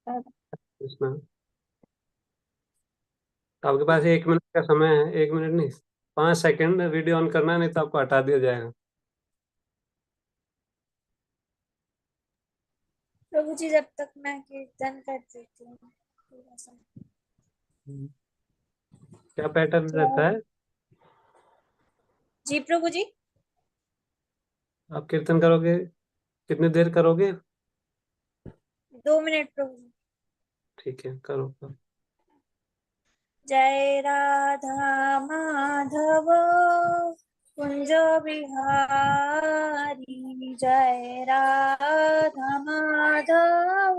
कृष्णा, आपके पास 1 मिनट का समय है। 1 मिनट नहीं, 5 सेकंड वीडियो ऑन करना है, नहीं तो आपको हटा दिया जाएगा। प्रभु जी, जब तक मैं कीर्तन कर देती हूँ थोड़ा सा। क्या पैटर्न रहता है? जी प्रभु जी। आप कीर्तन करोगे, कितनी देर करोगे? 2 मिनट प्रभु जी। ठीक है, करो करो। जय राधा माधव कुंज बिहारी, जय राधा माधव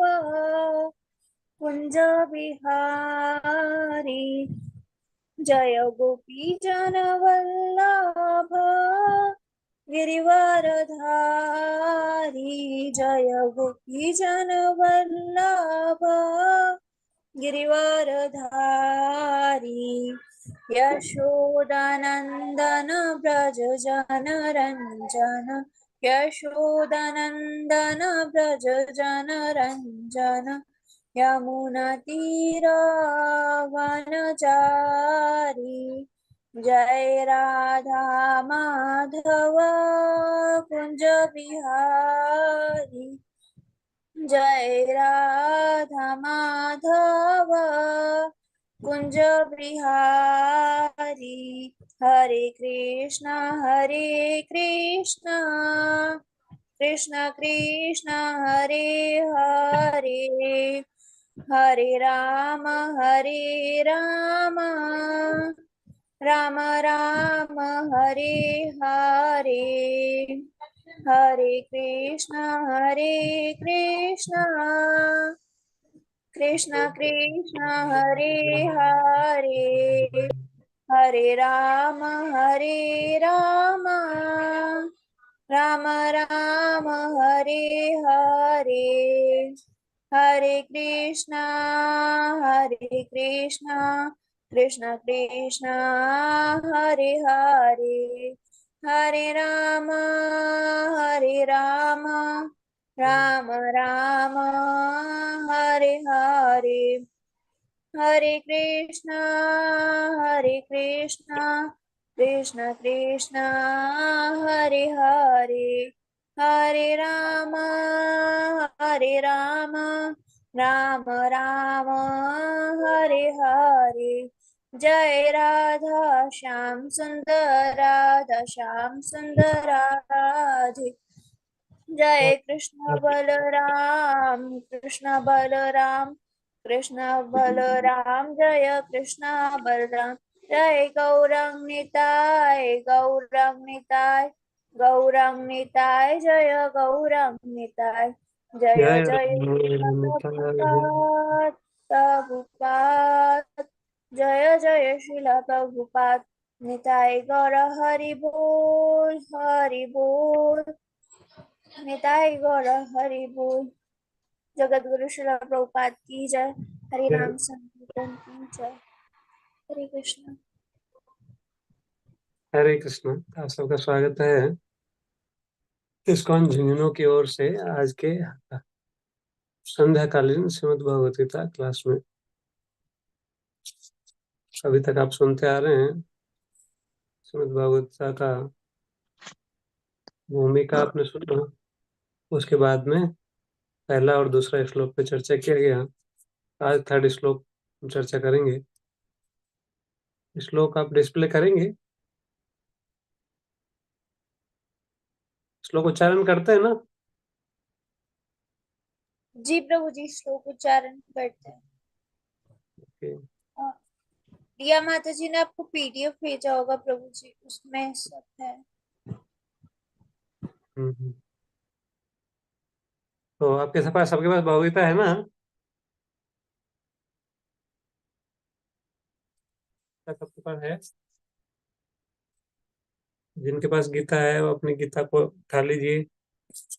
कुंज बिहारी, जय गोपी जन वल्लभ गिरिवरधारी, जय गोपी जन वल्लभ गिरिवरधारी, यशोदानंदन व्रज जन रंजन, यशोदानंदन व्रज जन रंजन, यमुना वनचारी, जय राधा माधव कुंज बिहारी, जय राधा माधव कुंज बिहारी, हरे कृष्ण कृष्ण कृष्ण हरे हरे, हरे राम राम राम हरे हरे, हरे कृष्ण कृष्ण कृष्ण हरे हरे, हरे राम राम राम हरे हरे, हरे कृष्ण कृष्ण कृष्ण हरे हरे, हरे राम राम राम हरे हरे, हरे कृष्ण कृष्ण कृष्ण हरे हरे, हरे राम राम राम हरे हरे, जय राधा श्याम सुंदर राधे, जय कृष्ण बलराम जय कृष्ण बलराम, जय गौरंग निताय जय गौरंग निताय, जय जय जय राम। प्रभुपाद प्रभुपाद, जय जय शिला प्रभुपाद, निताय गौर हरि बोल, निताय गौर हरि बोल। जगत गुरु श्रील प्रभुपाद की जय। हरि नाम संकीर्तन की जय। हरे कृष्ण। हरे कृष्ण। आप सबका स्वागत है इस्कॉन झुंझुनू की ओर से आज के संध्याकालीन श्रीमद् भगवद गीता क्लास में। अभी तक आप सुनते आ रहे हैं श्रीमद् भगवद गीता का भूमिका आपने सुना। उसके बाद में पहला और दूसरा श्लोक पे चर्चा किया गया। आज थर्ड श्लोक हम चर्चा करेंगे। श्लोक आप डिस्प्ले करेंगे? श्लोक उच्चारण करते हैं ना? जी प्रभु जी, श्लोक उच्चारण करते हैं। ओके। अ, रिया माता जी ने आपको पीडीएफ भेजा होगा प्रभु जी, उसमें सब है। हम्म। तो आपके पास, सबके पास भगवद गीता है ना? क्या सबके पास है? जिनके पास गीता है वो अपनी गीता को उठा लीजिए।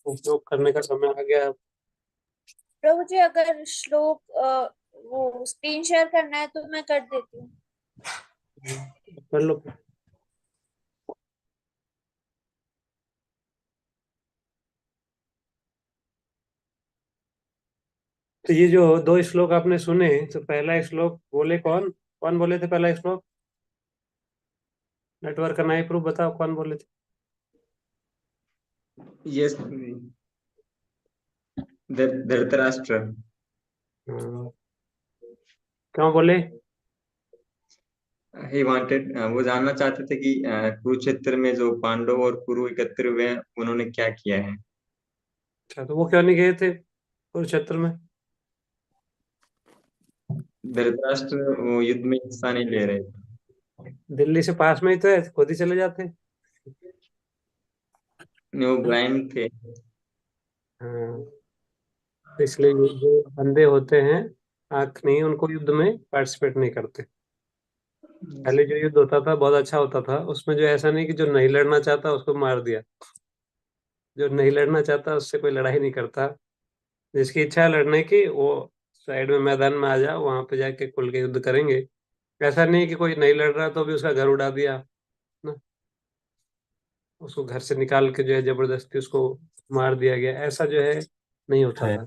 उपयोग करने का समय आ गया। प्रभु जी, अगर श्लोक वो स्क्रीन शेयर करना है तो मैं कर देती हूँ। कर लो। तो ये जो दो श्लोक आपने सुने, तो पहला श्लोक बोले कौन? कौन बोले थे पहला श्लोक? नेटवर्क का नाई प्रूफ बताओ, कौन बोले थे? यस, धृतराष्ट्र। हाँ, क्यों बोले? ही वांटेड, वो जानना चाहते थे कि कुरुक्षेत्र में जो पांडव और कुरु एकत्र हुए हैं उन्होंने क्या किया है। अच्छा, तो वो क्यों नहीं गए थे कुरुक्षेत्र में? धृतराष्ट्र वो युद्ध में हिस्सा नहीं ले रहे थे। दिल्ली से पास में ही तो है, खुद ही चले जाते। नहीं, वो ब्लाइंड थे। हाँ, तो इसलिए ये जो अंधे होते हैं, आंख नहीं, उनको युद्ध में पार्टिसिपेट नहीं करते। पहले जो युद्ध होता था बहुत अच्छा होता था, उसमें जो ऐसा नहीं कि जो नहीं लड़ना चाहता उसको मार दिया। जो नहीं लड़ना चाहता उससे कोई लड़ाई नहीं करता। जिसकी इच्छा है लड़ने की, वो साइड में मैदान में आ जाओ, वहां पे जाके खुल के युद्ध करेंगे। ऐसा नहीं कि कोई नहीं लड़ रहा तो भी उसका घर उड़ा दिया ना, उसको घर से निकाल के जो है जबरदस्ती उसको मार दिया गया, ऐसा जो है नहीं होता था।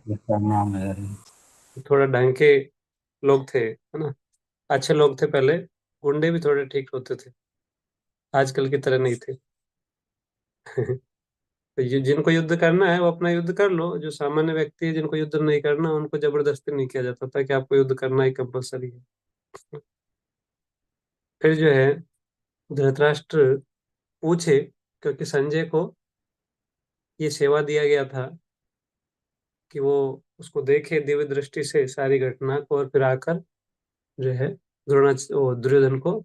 थोड़ा ढंग के लोग थे, है ना, अच्छे लोग थे पहले। गुंडे भी थोड़े ठीक होते थे, आजकल की तरह नहीं थे। तो जिनको युद्ध करना है वो अपना युद्ध कर लो। जो सामान्य व्यक्ति है जिनको युद्ध नहीं करना, उनको जबरदस्ती नहीं किया जाता था कि आपको युद्ध करना ही कंपलसरी है। फिर जो है धृतराष्ट्र पूछे, क्योंकि संजय को ये सेवा दिया गया था कि वो उसको देखे दिव्य दृष्टि से सारी घटना को, और फिर आकर जो है दुर्योधन को,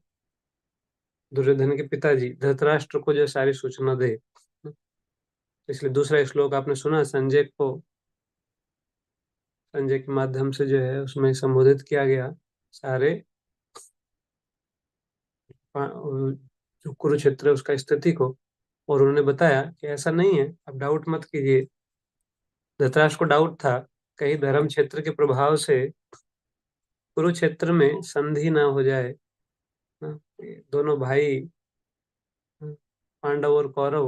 दुर्योधन के पिताजी धृतराष्ट्र को जो है सारी सूचना दे। इसलिए दूसरा श्लोक आपने सुना, संजय को, संजय के माध्यम से जो है उसमें संबोधित किया गया सारे जो कुरुक्षेत्र है उसका स्थिति को। और उन्होंने बताया कि ऐसा नहीं है, आप डाउट मत कीजिए। धृतराष्ट्र को डाउट था कहीं धर्म क्षेत्र के प्रभाव से कुरुक्षेत्र में संधि ना हो जाए ना, ये दोनों भाई, पांडव और कौरव,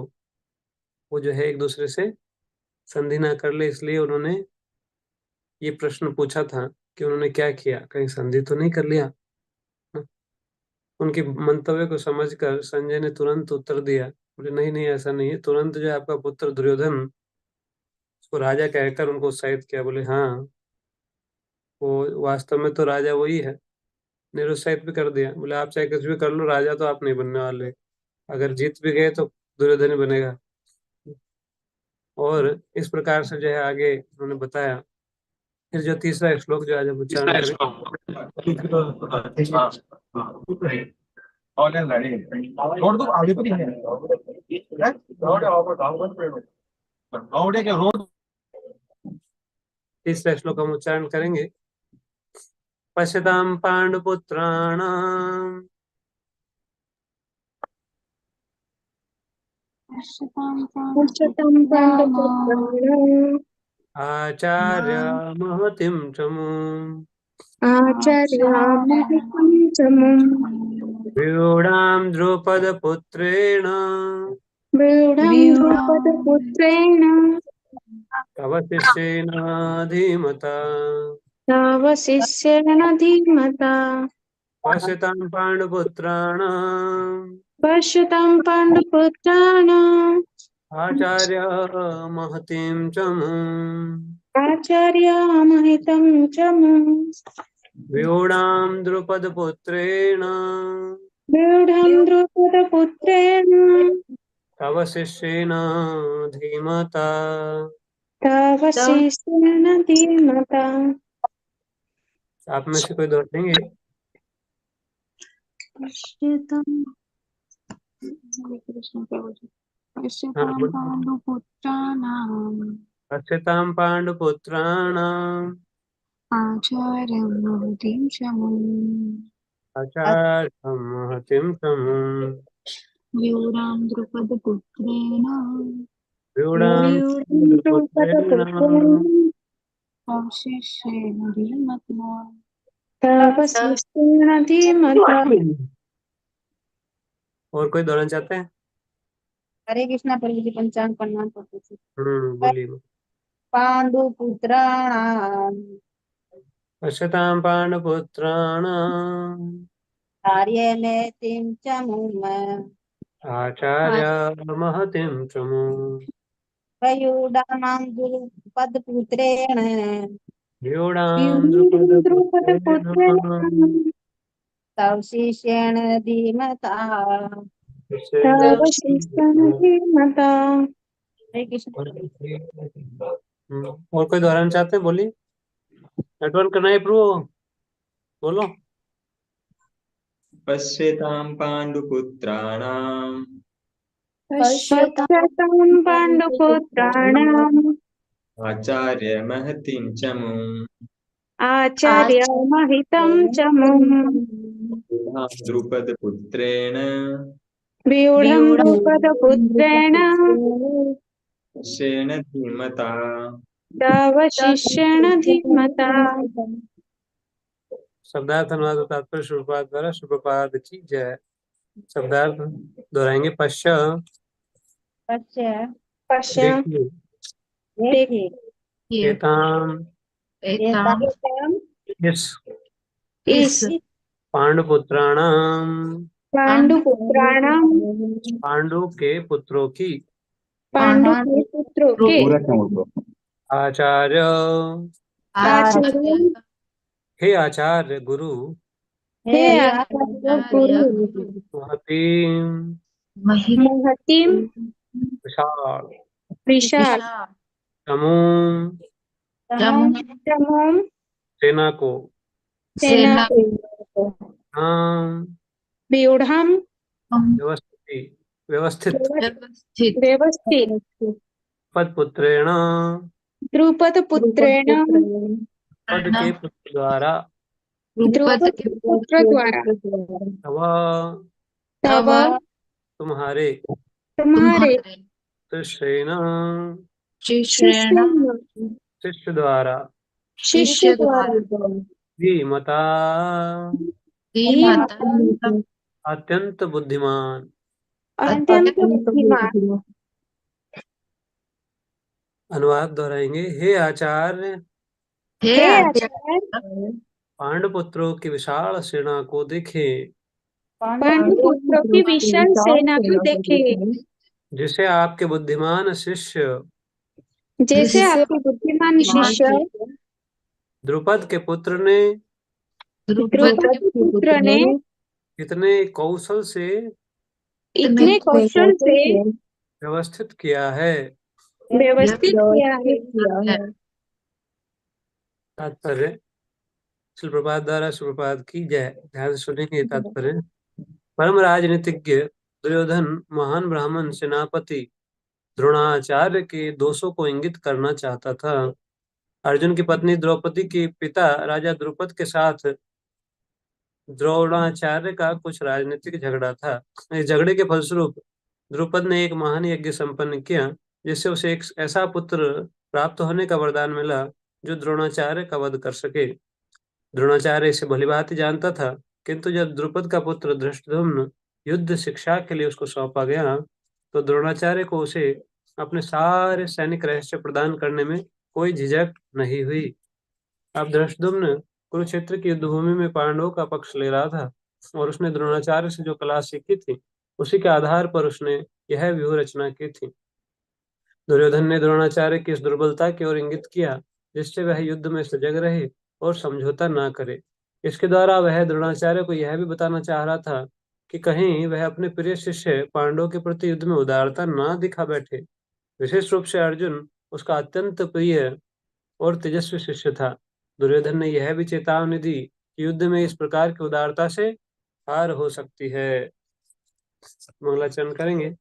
वो जो है एक दूसरे से संधि ना कर ले, इसलिए उन्होंने ये प्रश्न पूछा था कि उन्होंने क्या किया, कहीं संधि तो नहीं कर लिया ना? उनकी मंतव्य को समझकर संजय ने तुरंत उत्तर दिया, बोले नहीं नहीं, ऐसा नहीं है। तुरंत जो है आपका पुत्र दुर्योधन, उसको राजा कहकर उनको उत्साहित किया। बोले हाँ, वो वास्तव में तो राजा वही है। निरुत्साहित भी कर दिया, बोले आप चाहे कुछ भी कर लो, राजा तो आप नहीं बनने वाले। अगर जीत भी गए तो दुर्योधन ही बनेगा। और इस प्रकार से जो है आगे उन्होंने बताया। फिर जो तीसरा श्लोक जो आज हम उच्चारण करें, रोड तो आगे पर ही है। रोड है क्या रोड? तीसरा श्लोक हम उच्चारण करेंगे। पश्यताम पांडुपुत्राणाम उच्चतम पांडुपुत्राणाम् आचार्य महतिम चमूम आचार्यामहितं चमम् व्यूढां द्रुपदपुत्रेण व्यूढं द्रुपदपुत्रेण तव शिष्येन धीमता। तव शिष्येण धीमता। पश्यतां पांडुपुत्राणाम् पश्यतां पाण्डुपुत्राणाम् आचार्य महतिं चमूम् आचार्यामहितं चमम् व्यूढां द्रुपदपुत्रेण व्यूढं द्रुपदपुत्रेण तव शिष्येन धीमता। तव शिष्येण धीमता। आप में से कोई दोहराएंगे? पश्यतां हरे कृष्ण प्रभु जी। हाँ पश्यतां बोलो। पाण्डुपुत्राणाम् पश्यतां पाण्डुपुत्राणाम् आचार्यं महतीं शमुम् आचार्यं महतिं तमुम् व्यूढां द्रुपदपुत्रेण व्यूढां व्यूढं पुत्रेण द्रुपदपुत्रेण तव शिष्येण धीमता। तव शिष्येण धीमता। और कोई दोहराना चाहते हैं? हरे कृष्णा प्रभु जी पंचांग प्रणाम करते थे। बोलिए। पांडुपुत्राणाम् पश्यतां पाण्डुपुत्राणाम् कार्यमेतिं च मुम आचार्य महतिं चमूम् प्रयुडानां गुरुपदपुत्रेण व्यूढां द्रुपदपुत्रेण द्रुपदपुत्रेण तव शिष्येण धीमता। तव शिष्टमता। हरे कृष्ण। और कोई दोहराना चाहते हैं? बोलिए। नेटवर्क करना है प्रभु, बोलो। पश्यतां पाण्डुपुत्राणाम् पश्यतां पाण्डुपुत्राणाम् आचार्य महतीं च मूम् आचार्यमहितं च मुम् द्रुपदपुत्रेण व्यूढं द्रुपदपुत्रेण शेन धीमता। तव शिष्येण धीमता। शब्दार्थ अनुवाद और तात्पर्य श्री प्रभुपाद द्वारा श्री प्रभुपाद की जय। शब्दार्थ दोहराएंगे। पश्य, पश्य पश्य देखिए। देखिए एताम, एताम इस इस पांडुपुत्राणाम, पांडुपुत्राणां पांडु के पुत्रों की पांडु के पुत्रों के पूरा क्यों आचार्य, आचार्य हे आचार्य गुरु, हे हे आचार्य गुरु महतीम महतीं विशाल विशाल समूह तमों सेना को सेना को हम व्यूढ़ं व्यवस्थित व्यवस्थित व्यवस्थित पद पुत्रेण, द्रुपद पुत्रेण पद के पुत्र द्वारा द्रुपद पुत्र द्वारा तव तव तुम्हारे तुम्हारे शिष्येन शिष्य शिष्य द्वारा शिष्य द्वारा धीमता धीमता अत्यंत बुद्धिमान अत्यंत बुद्धिमान। अनुवाद दोहराएंगे। हे आचार्य, हे आचार्य पांडुपुत्रों की विशाल सेना को देखें, पांडु पुत्रों की विशाल सेना को देखे, जिसे आपके बुद्धिमान शिष्य जैसे आपके बुद्धिमान शिष्य द्रुपद के पुत्र ने द्रुपद के पुत्र ने इतने कौशल से इतने कौशल से व्यवस्थित किया है। व्यवस्थित किया है। तात्पर्य श्री प्रभात द्वारा श्री प्रभात की जय। ध्यान से सुनेंगे तात्पर्य। परम राजनीतिज्ञ दुर्योधन महान ब्राह्मण सेनापति द्रोणाचार्य के दोषों को इंगित करना चाहता था। अर्जुन की पत्नी द्रौपदी के पिता राजा द्रुपद के साथ द्रोणाचार्य का कुछ राजनीतिक झगड़ा था। इस झगड़े के फलस्वरूप द्रुपद ने एक महान यज्ञ संपन्न किया, जिससे उसे एक ऐसा पुत्र प्राप्त होने का वरदान मिला जो द्रोणाचार्य का वध कर सके। द्रोणाचार्य इसे भलीभांति जानता था, किंतु जब द्रुपद का पुत्र धृष्टद्युम्न युद्ध शिक्षा के लिए उसको सौंपा गया, तो द्रोणाचार्य को उसे अपने सारे सैनिक रहस्य प्रदान करने में कोई झिझक नहीं हुई। अब धृष्टद्युम्न कुरुक्षेत्र की युद्धभूमि में पांडवों का पक्ष ले रहा था, और उसने द्रोणाचार्य से जो कला सीखी थी, उसी के आधार पर उसने यह व्यूह रचना की थी। दुर्योधन ने द्रोणाचार्य की इस दुर्बलता की ओर इंगित किया, जिससे वह युद्ध में सजग रहे और समझौता न करे। इसके द्वारा वह द्रोणाचार्य को यह भी बताना चाह रहा था कि कहीं वह अपने प्रिय शिष्य पांडवों के प्रति युद्ध में उदारता न दिखा बैठे। विशेष रूप से अर्जुन उसका अत्यंत प्रिय और तेजस्वी शिष्य था। दुर्योधन ने यह भी चेतावनी दी कि युद्ध में इस प्रकार की उदारता से हार हो सकती है। मंगलाचरण करेंगे।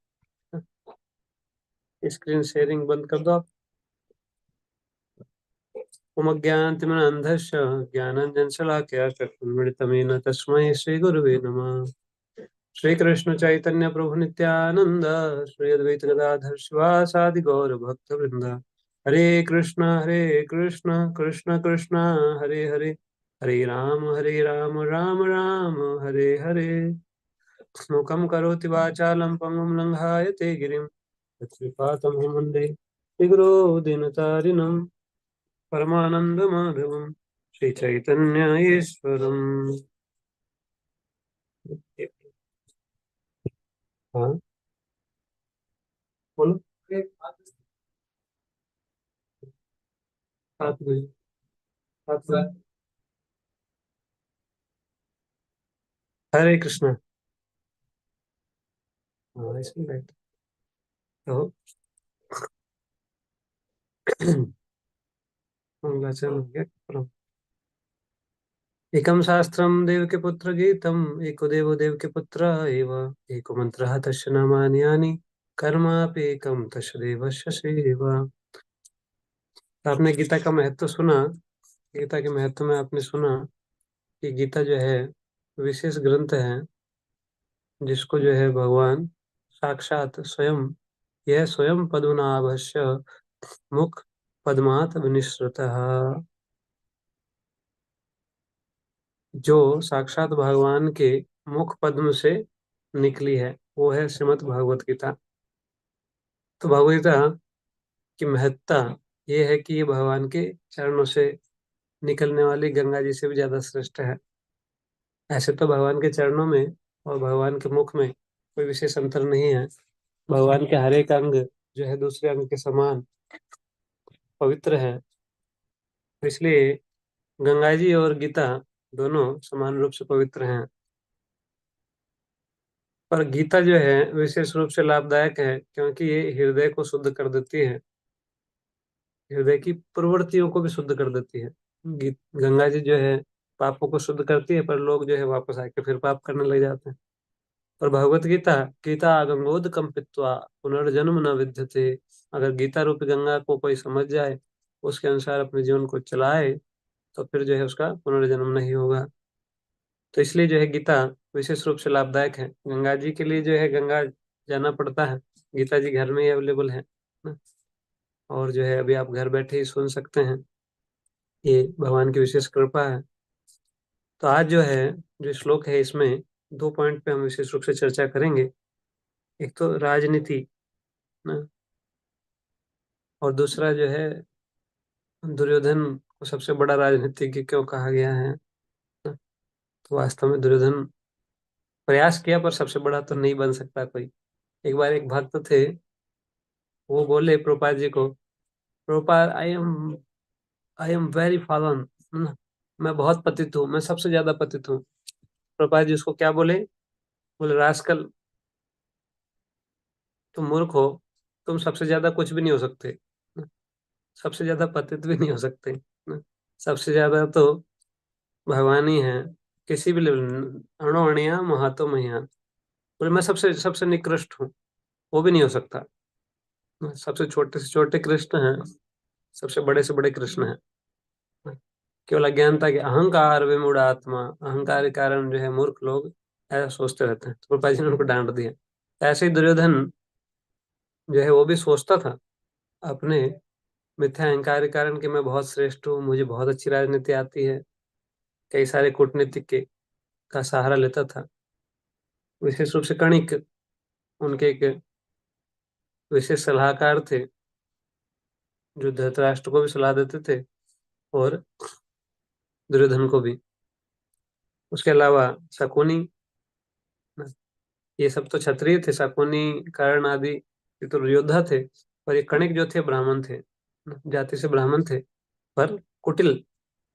स्क्रीन शेयरिंग बंद कर दो आप। उमज्ञानतिमिरान्धस्य ज्ञानाञ्जनशलाकया चक्षुर्मिलितं तस्मै श्रीगुरुवे नमः। श्रीकृष्ण चैतन्य प्रभु नित्यानंद, श्री अद्वैत गदाधर शिवासादि गौर भक्त वृंद। हरे कृष्ण कृष्ण कृष्ण हरे हरे, हरे राम राम राम हरे हरे। मूकं करोति वाचालं पंगुं लङ्घायते गिरिं, यत्कृपातमहं वन्दे श्रीगुरो दीनतारिणं परमानन्दमाधवम्। श्री चैतन्य ईश्वरम। हाँ बोलो। 7 बजे। 7 बजे। हरे कृष्णा। हाँ इसमें राइट। तो मंगलाचरण हो गया। परम। एकम शास्त्रम देवके पुत्र गीतम एको देवो देवके पुत्र एव एको मंत्रः तस्य नामानि यानि कर्माप्येकं तस्य देवस्य सेवा। आपने गीता का महत्व सुना। गीता के महत्व में आपने सुना कि गीता जो है विशेष ग्रंथ है, जिसको जो है भगवान साक्षात स्वयं, यह स्वयं पद्मनाभस्य मुख पद्मात् विनिसृतः, जो साक्षात भगवान के मुख पद्म से निकली है, वो है श्रीमद् भगवत गीता। तो भगवत गीता की महत्ता ये है कि ये भगवान के चरणों से निकलने वाली गंगा जी से भी ज्यादा श्रेष्ठ है। ऐसे तो भगवान के चरणों में और भगवान के मुख में कोई विशेष अंतर नहीं है। भगवान के हर एक अंग जो है दूसरे अंग के समान पवित्र है। तो इसलिए गंगा जी और गीता दोनों समान रूप से पवित्र हैं। पर गीता जो है विशेष रूप से लाभदायक है, क्योंकि ये हृदय को शुद्ध कर देती है, हृदय की प्रवृत्तियों को भी शुद्ध कर देती है। गंगा जी जो है पापों को शुद्ध करती है, पर लोग जो है वापस आके फिर पाप करने लग जाते हैं। और भगवत गीता, गीता गंगोदकम पीत्वा पुनर्जन्म न विद्यते, अगर गीता रूपी गंगा को कोई समझ जाए, उसके अनुसार अपने जीवन को चलाए, तो फिर जो है उसका पुनर्जन्म नहीं होगा। तो इसलिए जो है गीता विशेष रूप से लाभदायक है। गंगा जी के लिए जो है गंगा जाना पड़ता है, गीता जी घर में ही अवेलेबल है ना। और जो है अभी आप घर बैठे ही सुन सकते हैं, ये भगवान की विशेष कृपा है। तो आज जो है जो श्लोक है, इसमें 2 पॉइंट पे हम विशेष रूप से चर्चा करेंगे। एक तो राजनीति ना, और दूसरा जो है दुर्योधन को सबसे बड़ा राजनीतिज्ञ क्यों कहा गया है ना। तो वास्तव में दुर्योधन प्रयास किया, पर सबसे बड़ा तो नहीं बन सकता कोई। एक बार एक भक्त थे, वो बोले प्रभुपाद जी को, Prabhupada I am very fallen, मैं बहुत पतित हूँ, मैं सबसे ज्यादा पतित हूँ। प्रभुपाद जी उसको क्या बोले? बोले रास्कल, तुम मूर्ख हो, तुम सबसे ज्यादा कुछ भी नहीं हो सकते, सबसे ज्यादा पतित भी नहीं हो सकते ना। सबसे ज्यादा तो भगवान ही है, किसी भी लेवल, अणु अणिया महातो महियान। बोले मैं सबसे सबसे निकृष्ट हूँ, वो भी नहीं हो सकता। सबसे छोटे से छोटे कृष्ण हैं, सबसे बड़े से बड़े कृष्ण हैं। केवल अज्ञानता के अहंकार विमूढ़ आत्मा, अहंकार के कारण जो है मूर्ख लोग ऐसा सोचते रहते हैं। तो कृपा जी ने उनको डांट दिया। ऐसे ही दुर्योधन जो है वो भी सोचता था अपने मिथ्या अहंकार के कारण कि मैं बहुत श्रेष्ठ हूँ, मुझे बहुत अच्छी राजनीति आती है। कई सारे कूटनीतिक के का सहारा लेता था। विशेष रूप से कणिक उनके एक विशेष सलाहकार थे, जो धृतराष्ट्र को भी सलाह देते थे और दुर्योधन को भी। उसके अलावा शकुनी, ये सब तो क्षत्रिय थे, शकुनी कर्ण आदि ये तो योद्धा थे। पर ये कणिक जो थे ब्राह्मण थे, जाति से ब्राह्मण थे, पर कुटिल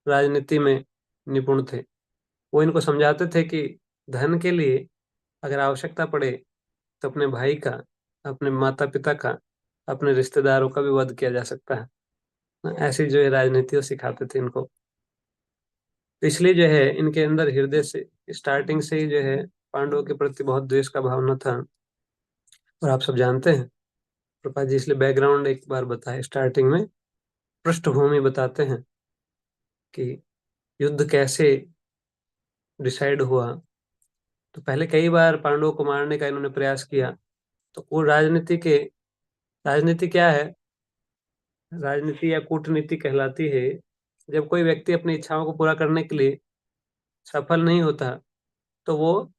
राजनीति में निपुण थे। वो इनको समझाते थे कि धन के लिए अगर आवश्यकता पड़े तो अपने भाई का, अपने माता पिता का, अपने रिश्तेदारों का भी वध किया जा सकता है। ऐसी जो है राजनीति वो सिखाते थे इनको। तो इसलिए जो है इनके अंदर हृदय से स्टार्टिंग से ही जो है पांडवों के प्रति बहुत द्वेष का भावना था। और आप सब जानते हैं प्रभुपाद जी, इसलिए बैकग्राउंड एक बार बताए, स्टार्टिंग में पृष्ठभूमि बताते हैं कि युद्ध कैसे डिसाइड हुआ। तो पहले कई बार पांडवों को मारने का इन्होंने प्रयास किया। तो वो राजनीति क्या है? राजनीति या कूटनीति कहलाती है जब कोई व्यक्ति अपनी इच्छाओं को पूरा करने के लिए सफल नहीं होता, तो वो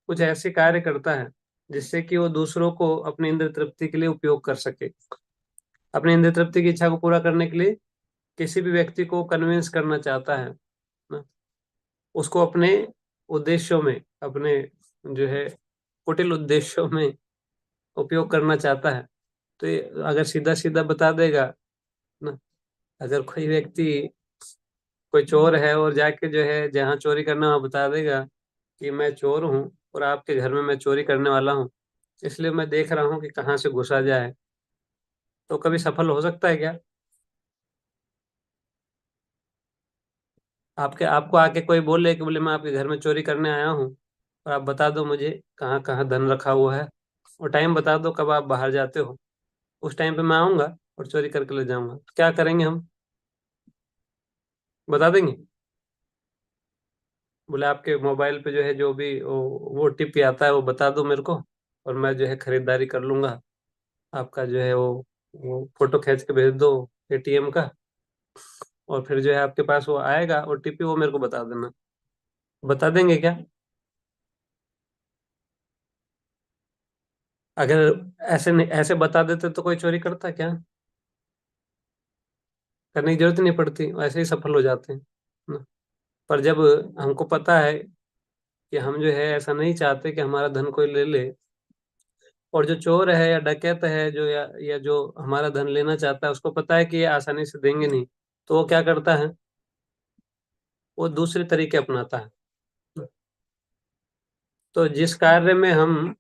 कुछ ऐसे कार्य करता है जिससे कि वो दूसरों को अपनी इंद्र तृप्ति के लिए उपयोग कर सके। अपनी इंद्र तृप्ति की इच्छा को पूरा करने के लिए किसी भी व्यक्ति को कन्विंस करना चाहता है उसको अपने उद्देश्यों में, अपने जो है कुटिल उद्देश्यों में उपयोग करना चाहता है, तो ये अगर सीधा सीधा बता देगा ना, अगर कोई व्यक्ति, कोई चोर है और जाके जो है जहाँ चोरी करना वहाँ बता देगा कि मैं चोर हूँ और आपके घर में मैं चोरी करने वाला हूँ, इसलिए मैं देख रहा हूँ कि कहाँ से घुसा जाए, तो कभी सफल हो सकता है क्या? आपको आके कोई बोले कि बोले मैं आपके घर में चोरी करने आया हूँ और आप बता दो मुझे कहाँ कहाँ धन रखा हुआ है, और टाइम बता दो कब आप बाहर जाते हो, उस टाइम पे मैं आऊंगा और चोरी करके ले जाऊंगा, क्या करेंगे हम? बता देंगे? बोले आपके मोबाइल पे जो है जो भी वो ओटीपी आता है वो बता दो मेरे को, और मैं जो है खरीदारी कर लूंगा, आपका जो है वो फोटो खींच के भेज दो एटीएम का, और फिर जो है आपके पास वो आएगा ओटीपी, वो मेरे को बता देना। बता देंगे क्या? अगर ऐसे नहीं, ऐसे बता देते तो कोई चोरी करता क्या? करने की जरूरत ही नहीं पड़ती, ऐसे ही सफल हो जाते हैं ना। पर जब हमको पता है कि हम जो है ऐसा नहीं चाहते कि हमारा धन कोई ले ले, और जो चोर है या डकैत है जो या जो हमारा धन लेना चाहता है उसको पता है कि ये आसानी से देंगे नहीं, तो वो क्या करता है? वो दूसरे तरीके अपनाता है। तो जिस कार्य में हम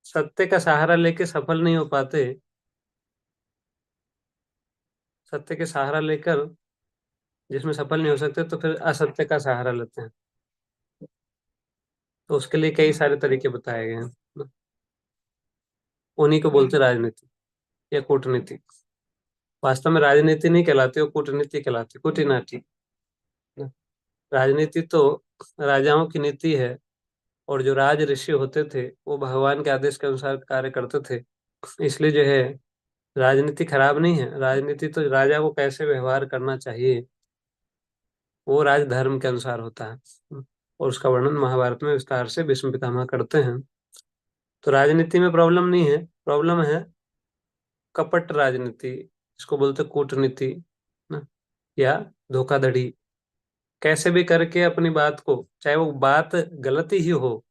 सत्य का सहारा लेके सफल नहीं हो पाते, सत्य के सहारा लेकर जिसमें सफल नहीं हो सकते, तो फिर असत्य का सहारा लेते हैं। तो उसके लिए कई सारे तरीके बताए गए हैं, उन्हीं को बोलते राजनीति या कूटनीति। वास्तव में राजनीति नहीं कहलाती, वो कूटनीति कहलाती, कूटनीति। राजनीति तो राजाओं की नीति है, और जो राज ऋषि होते थे वो भगवान के आदेश के अनुसार कार्य करते थे, इसलिए जो है राजनीति खराब नहीं है। राजनीति तो राजा को कैसे व्यवहार करना चाहिए वो राजधर्म के अनुसार होता है, और उसका वर्णन महाभारत में विस्तार से भीष्म पितामह करते हैं। तो राजनीति में प्रॉब्लम नहीं है, प्रॉब्लम है कपट राजनीति, इसको बोलते कूटनीति ना, या धोखाधड़ी। कैसे भी करके अपनी बात को, चाहे वो बात गलती ही हो,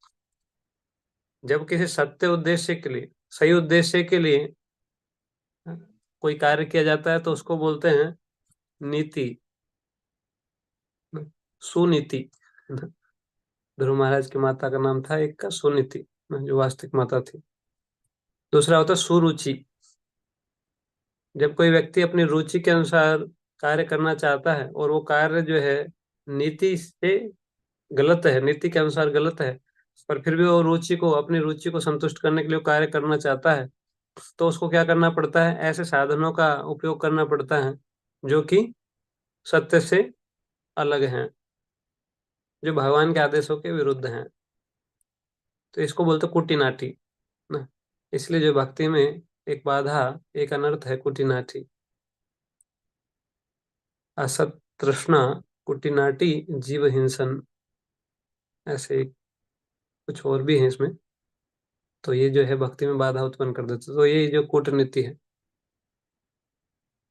जब किसी सत्य उद्देश्य के लिए, सही उद्देश्य के लिए कोई कार्य किया जाता है तो उसको बोलते हैं नीति, सुनीति। ध्रुव महाराज की माता का नाम था एक का सुनीति, जो वास्तविक माता थी। दूसरा होता है सुरुचि। जब कोई व्यक्ति अपनी रुचि के अनुसार कार्य करना चाहता है और वो कार्य जो है नीति से गलत है, नीति के अनुसार गलत है, पर फिर भी वो रुचि को, अपनी रुचि को संतुष्ट करने के लिए कार्य करना चाहता है, तो उसको क्या करना पड़ता है? ऐसे साधनों का उपयोग करना पड़ता है जो कि सत्य से अलग हैं, जो भगवान के आदेशों के विरुद्ध हैं। तो इसको बोलते कुटिनाटी ना। इसलिए जो भक्ति में एक बाधा, एक अनर्थ है कुटिनाटी। असत तृष्णा कुटिनाटी जीव हिंसन, ऐसे कुछ और भी है इसमें। तो ये जो है भक्ति में बाधा उत्पन्न कर देते, तो ये जो कूटनीति है।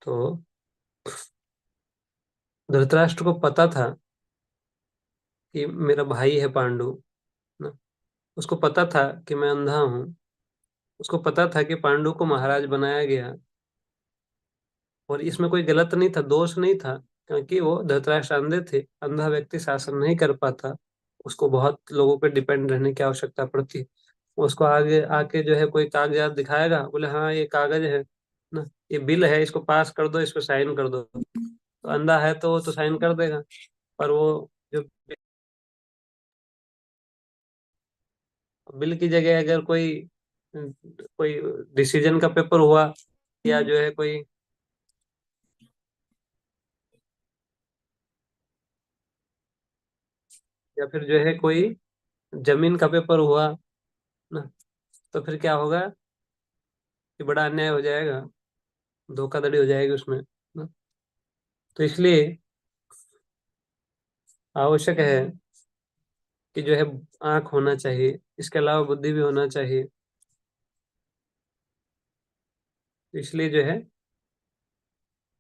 तो धृतराष्ट्र को पता था कि मेरा भाई है पांडु ना, उसको पता था कि मैं अंधा हूँ, उसको पता था कि पांडु को महाराज बनाया गया, और इसमें कोई गलत नहीं था, दोष नहीं था, क्योंकि वो धृतराष्ट्र अंधे थे, अंधा व्यक्ति शासन नहीं कर पाता, उसको बहुत लोगों पे डिपेंड रहने की आवश्यकता पड़ती है। उसको आगे आके जो है कोई कागजात दिखाएगा, बोले हाँ ये कागज है ना, ये बिल है, इसको पास कर दो, इस पे साइन कर दो, तो अंधा है तो वो तो साइन कर देगा। पर वो जो बिल की जगह अगर कोई कोई डिसीजन का पेपर हुआ, या जो है कोई, या फिर जो है कोई जमीन का पेपर हुआ ना, तो फिर क्या होगा कि बड़ा अन्याय हो जाएगा, धोखाधड़ी हो जाएगी उसमें ना। तो इसलिए आवश्यक है कि जो है आंख होना चाहिए, इसके अलावा बुद्धि भी होना चाहिए। तो इसलिए जो है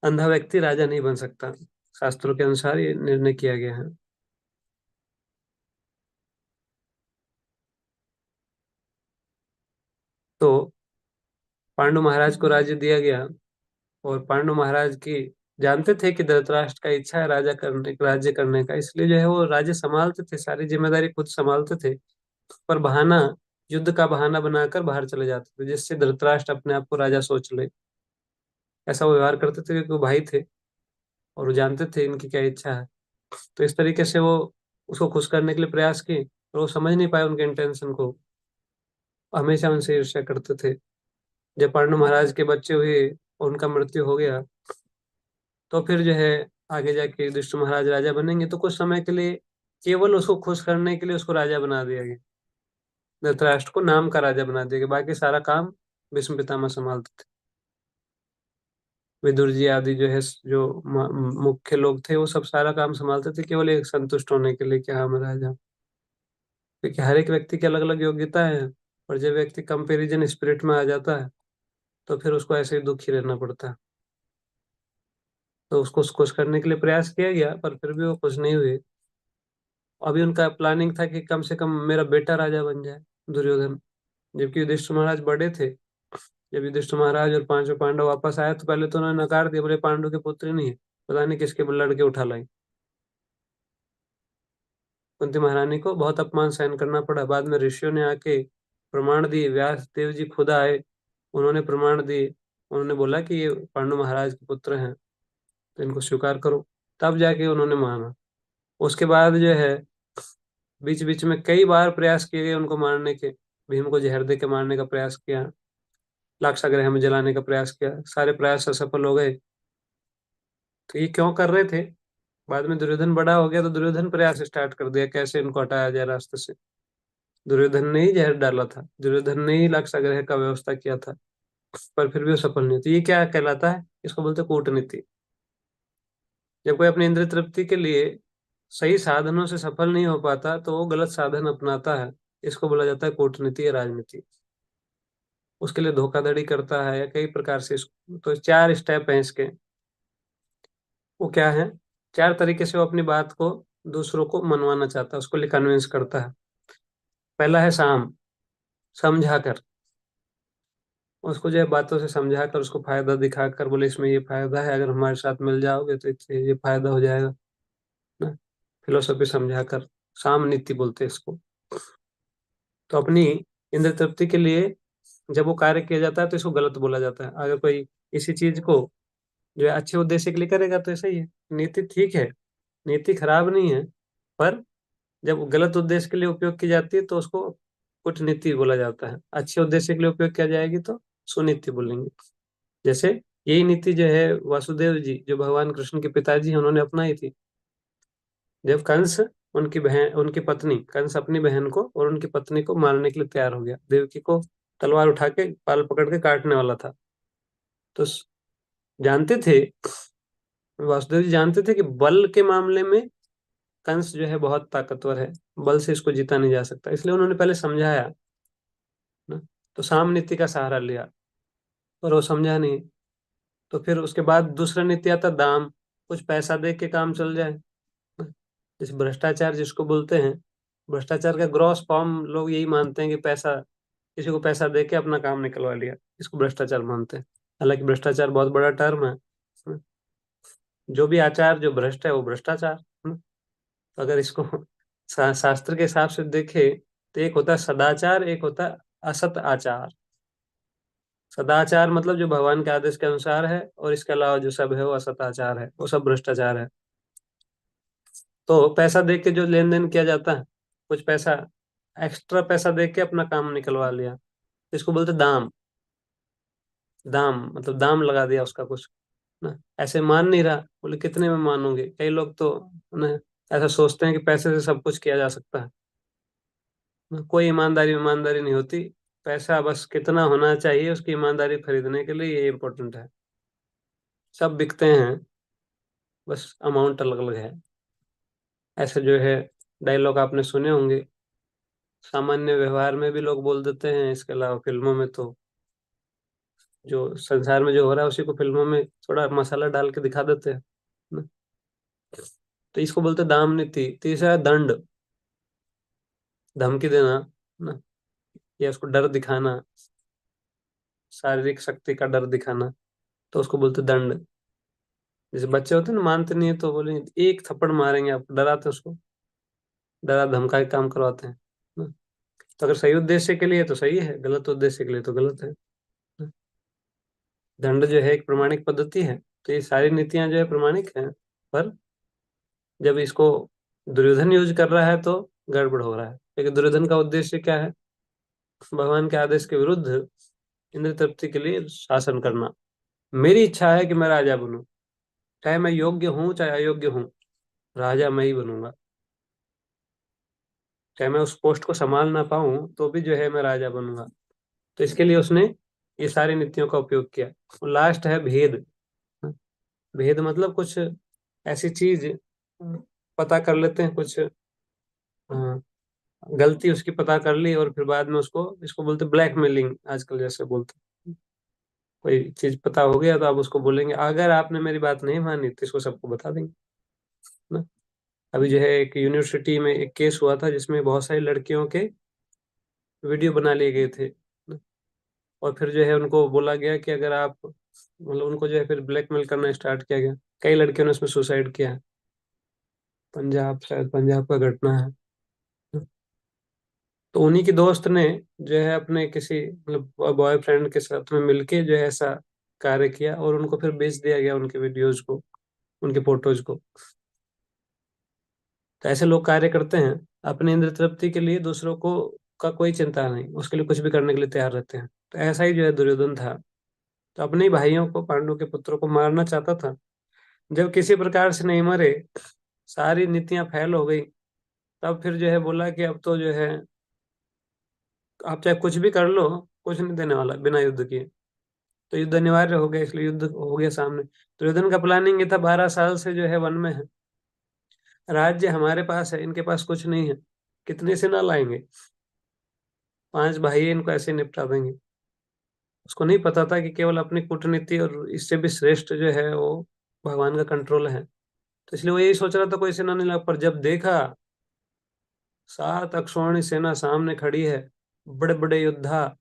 अंधा व्यक्ति राजा नहीं बन सकता, शास्त्रों के अनुसार ये निर्णय किया गया है। तो पांडु महाराज को राज्य दिया गया, और पांडु महाराज की जानते थे कि धृतराष्ट्र का इच्छा है राज्य करने का, इसलिए जो है वो राज्य संभालते थे, सारी जिम्मेदारी खुद संभालते थे। पर बहाना, युद्ध का बहाना बनाकर बाहर चले जाते थे, जिससे धृतराष्ट्र अपने आप को राजा सोच ले। ऐसा वो व्यवहार करते थे क्योंकि वो भाई थे और वो जानते थे इनकी क्या इच्छा है। तो इस तरीके से वो उसको खुश करने के लिए प्रयास किए, और वो समझ नहीं पाए उनके इंटेंशन को, हमेशा उनसे ईर्ष्या करते थे। जब पांडु महाराज के बच्चे हुए और उनका मृत्यु हो गया, तो फिर जो है आगे जाके युधिष्ठिर महाराज राजा बनेंगे, तो कुछ समय के लिए केवल उसको खुश करने के लिए उसको राजा बना दिया गया, धृतराष्ट्र को नाम का राजा बना दिया गया, बाकी सारा काम भीष्म पितामह संभालते थे। विदुर जी आदि जो है, जो मुख्य लोग थे, वो सब सारा काम संभालते थे, केवल एक संतुष्ट होने के लिए कि हाँ मैं राजा हूं। क्योंकि हर एक व्यक्ति की अलग अलग योग्यता है, और जब व्यक्ति कंपेरिजन स्पिरिट में आ जाता है तो फिर उसको ऐसे ही दुखी रहना पड़ता है। तो उसको खुश करने के लिए प्रयास किया गया, पर फिर भी वो खुश नहीं हुए। अभी उनका प्लानिंग था कि कम से कम मेरा बेटा राजा बन जाए, दुर्योधन। जबकि युधिष्ठिर महाराज बड़े थे। जब युधिष्ठिर महाराज और पांचों पांडव वापस आए तो पहले तो उन्होंने नकार दिया, बोले पांडु के पुत्र नहीं है, पता नहीं किसके लड़के उठा लाई। कुंती महारानी को बहुत अपमान सहन करना पड़ा। बाद में ऋषियों ने आके प्रमाण दिए, व्यास देव जी खुद आए, उन्होंने प्रमाण दिए, उन्होंने बोला कि ये पांडु महाराज के पुत्र हैं, तो इनको स्वीकार करो। तब जाके उन्होंने माना। उसके बाद जो है बीच बीच में कई बार प्रयास किए गए उनको मारने के। भीम को जहर दे के मारने का प्रयास किया, लाक्षागृह में जलाने का प्रयास किया, सारे प्रयास असफल हो गए। तो ये क्यों कर रहे थे? बाद में दुर्योधन बड़ा हो गया तो दुर्योधन प्रयास स्टार्ट कर दिया कैसे इनको हटाया जाए रास्ते से। दुर्योधन ने ही जहर डाला था, दुर्योधन ने ही लाक्षागृह का व्यवस्था किया था, पर फिर भी वो सफल नहीं। तो ये क्या कहलाता है? इसको बोलते हैं कूटनीति। जब कोई अपनी इंद्रिय तृप्ति के लिए सही साधनों से सफल नहीं हो पाता तो वो गलत साधन अपनाता है, इसको बोला जाता है कूटनीति या राजनीति। उसके लिए धोखाधड़ी करता है या कई प्रकार से तो चार स्टेप हैं इसके। वो क्या है? चार तरीके से वो अपनी बात को दूसरों को मनवाना चाहता है, उसको लिए कन्विंस करता है। पहला है साम, समझा कर। उसको जो है बातों से समझा कर, उसको फायदा दिखाकर बोले इसमें ये फायदा है, अगर हमारे साथ मिल जाओगे तो इससे ये फायदा हो जाएगा ना। फिलोसफी समझा कर, साम नीति बोलते हैं इसको। तो अपनी इंद्र तृप्ति के लिए जब वो कार्य किया जाता है तो इसको गलत बोला जाता है। अगर कोई इसी चीज को जो है अच्छे उद्देश्य के लिए करेगा तो ऐसा ही है। नीति ठीक है, नीति खराब नहीं है, पर जब गलत उद्देश्य के लिए उपयोग की जाती है तो उसको कूटनीति बोला जाता है। अच्छे उद्देश्य के लिए उपयोग किया जाएगी तो सुनीति बोलेंगे। जैसे यही नीति जो है वासुदेव जी, जो भगवान कृष्ण के पिताजी हैं, उन्होंने अपनाई थी। जब कंस उनकी बहन, उनकी पत्नी, कंस अपनी बहन को और उनकी पत्नी को मारने के लिए तैयार हो गया, देवकी को तलवार उठा के पाल पकड़ के काटने वाला था। तो जानते थे, वासुदेव जी जानते थे कि बल के मामले में कंस जो है बहुत ताकतवर है, बल से इसको जीता नहीं जा सकता, इसलिए उन्होंने पहले समझाया ना। तो साम नीति का सहारा लिया, पर वो समझा नहीं। तो फिर उसके बाद दूसरा नीति आता दाम, कुछ पैसा दे के काम चल जाए ना। जैसे भ्रष्टाचार जिसको बोलते हैं, भ्रष्टाचार का ग्रॉस फॉर्म लोग यही मानते हैं कि पैसा, किसी को पैसा दे के अपना काम निकलवा लिया, इसको भ्रष्टाचार मानते हैं। हालांकि भ्रष्टाचार बहुत बड़ा टर्म है ना। जो भी आचार जो भ्रष्ट है वो भ्रष्टाचार ना। तो अगर इसको शास्त्र के हिसाब से देखे तो एक होता है सदाचार, एक होता है असत आचार। सदाचार मतलब जो भगवान के आदेश के अनुसार है, और इसके अलावा जो सब है वो असदाचार है, वो सब भ्रष्टाचार है। तो पैसा दे के जो लेन देन किया जाता है, कुछ पैसा एक्स्ट्रा पैसा दे के अपना काम निकलवा लिया, इसको बोलते दाम। दाम मतलब दाम लगा दिया उसका कुछ ना। ऐसे मान नहीं रहा, बोले कितने में मानोगे। कई लोग तो ना ऐसा सोचते हैं कि पैसे से सब कुछ किया जा सकता है ना। कोई ईमानदारी ईमानदारी नहीं होती। पैसा बस कितना होना चाहिए उसकी ईमानदारी खरीदने के लिए, ये इम्पोर्टेंट है। सब बिकते हैं, बस अमाउंट अलग अलग है। ऐसे जो है डायलॉग आपने सुने होंगे, सामान्य व्यवहार में भी लोग बोल देते हैं, इसके अलावा फिल्मों में तो जो संसार में जो हो रहा है उसी को फिल्मों में थोड़ा मसाला डाल के दिखा देते हैं ना। तो इसको बोलते हैं दाम नीति। तीसरा है दंड, धमकी देना ना, या उसको डर दिखाना। शारीरिक शक्ति का डर दिखाना, तो उसको बोलते दंड। जैसे बच्चे होते हैं ना, मानते नहीं है तो बोलेंगे एक थप्पड़ मारेंगे, आप डराते हैं उसको, डरा धमका के काम करवाते हैं ना। तो अगर सही उद्देश्य के लिए तो सही है, गलत उद्देश्य के लिए तो गलत है ना। दंड जो है एक प्रमाणिक पद्धति है, तो ये सारी नीतियां जो है प्रमाणिक हैं, पर जब इसको दुर्योधन यूज कर रहा है तो गड़बड़ हो रहा है, क्योंकि दुर्योधन का उद्देश्य क्या है? भगवान के आदेश के विरुद्ध इंद्र तृप्ति के लिए शासन करना। मेरी इच्छा है कि मैं राजा बनूं, चाहे मैं योग्य हूं चाहे अयोग्य हूं, राजा मैं ही बनूंगा। चाहे मैं उस पोस्ट को संभाल ना पाऊं तो भी जो है मैं राजा बनूंगा। तो इसके लिए उसने ये सारी नीतियों का उपयोग किया। लास्ट है भेद। भेद मतलब कुछ ऐसी चीज पता कर लेते हैं, कुछ गलती उसकी पता कर ली और फिर बाद में उसको, इसको बोलते ब्लैकमेलिंग आजकल, जैसे बोलते हैं। कोई चीज पता हो गया तो आप उसको बोलेंगे अगर आपने मेरी बात नहीं मानी तो इसको सबको बता देंगे ना। अभी जो है एक यूनिवर्सिटी में एक केस हुआ था जिसमें बहुत सारी लड़कियों के वीडियो बना लिए गए थे ना। और फिर जो है उनको बोला गया कि अगर आप, मतलब उनको जो है फिर ब्लैकमेल करना स्टार्ट किया गया। कई लड़कियों ने उसमें सुसाइड किया है। पंजाब, शायद पंजाब का घटना है। तो उन्हीं की दोस्त ने जो है अपने किसी मतलब बॉयफ्रेंड के साथ में मिलके जो है ऐसा कार्य किया और उनको फिर बेच दिया गया, उनके वीडियोज को, उनके फोटोज को। तो ऐसे लोग कार्य करते हैं अपने इंद्र तृप्ति के लिए, दूसरों को का कोई चिंता नहीं, उसके लिए कुछ भी करने के लिए तैयार रहते हैं। तो ऐसा ही जो है दुर्योधन था, तो अपने ही भाइयों को, पांडु के पुत्रों को मारना चाहता था। जब किसी प्रकार से नहीं मरे, सारी नीतियां फैल हो गई, तब फिर जो है बोला कि अब तो जो है आप चाहे कुछ भी कर लो, कुछ नहीं देने वाला बिना युद्ध किए। तो युद्ध अनिवार्य हो गया, इसलिए युद्ध हो गया सामने। दुर्योधन का प्लानिंग ये था, 12 साल से जो है वन में है, राज्य हमारे पास है, इनके पास कुछ नहीं है, कितने से ना लाएंगे, 5 भाई इनको ऐसे निपटा देंगे। उसको नहीं पता था कि केवल अपनी कूटनीति और इससे भी श्रेष्ठ जो है वो भगवान का कंट्रोल है। तो इसलिए वो यही सोच रहा था कोई सेना नहीं लगा, पर जब देखा 7 अक्षौहिणी सेना सामने खड़ी है, बड़े बड़े योद्धा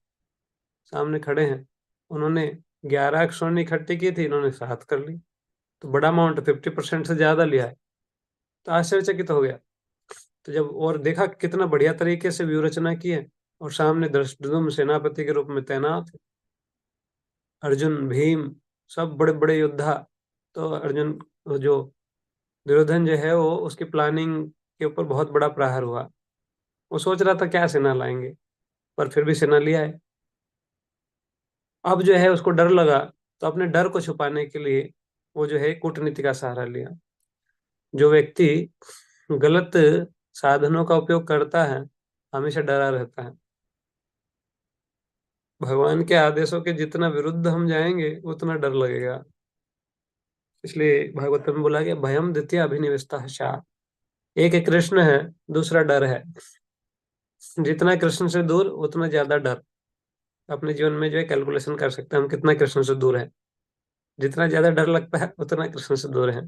सामने खड़े हैं, उन्होंने 11 अक्षौहिणी इकट्ठी की थी, इन्होंने 7 कर ली, तो बड़ा अमाउंट 50% से ज्यादा लिया है। तो आश्चर्यचकित हो गया। तो जब और देखा कि कितना बढ़िया तरीके से व्यूह रचना की है, और सामने धृष्टद्युम्न सेनापति के रूप में तैनात है, अर्जुन, भीम, सब बड़े बड़े योद्धा। तो अर्जुन, जो दुर्योधन जो है वो, उसकी प्लानिंग के ऊपर बहुत बड़ा प्रहार हुआ। वो सोच रहा था क्या सेना लाएंगे, पर फिर भी सेना लिया है। अब जो है उसको डर लगा, तो अपने डर को छुपाने के लिए वो जो है कूटनीति का सहारा लिया। जो व्यक्ति गलत साधनों का उपयोग करता है हमेशा डरा रहता है। भगवान के आदेशों के जितना विरुद्ध हम जाएंगे उतना डर लगेगा। इसलिए भागवत में बोला गया भयम द्वितीय अभिनिवेशतः शाप। एक है कृष्ण है, दूसरा डर है। जितना कृष्ण से दूर उतना ज्यादा डर। अपने जीवन में जो है कैलकुलेशन कर सकते हैं हम कितना कृष्ण से दूर है। जितना ज्यादा डर लगता है उतना कृष्ण से दूर है।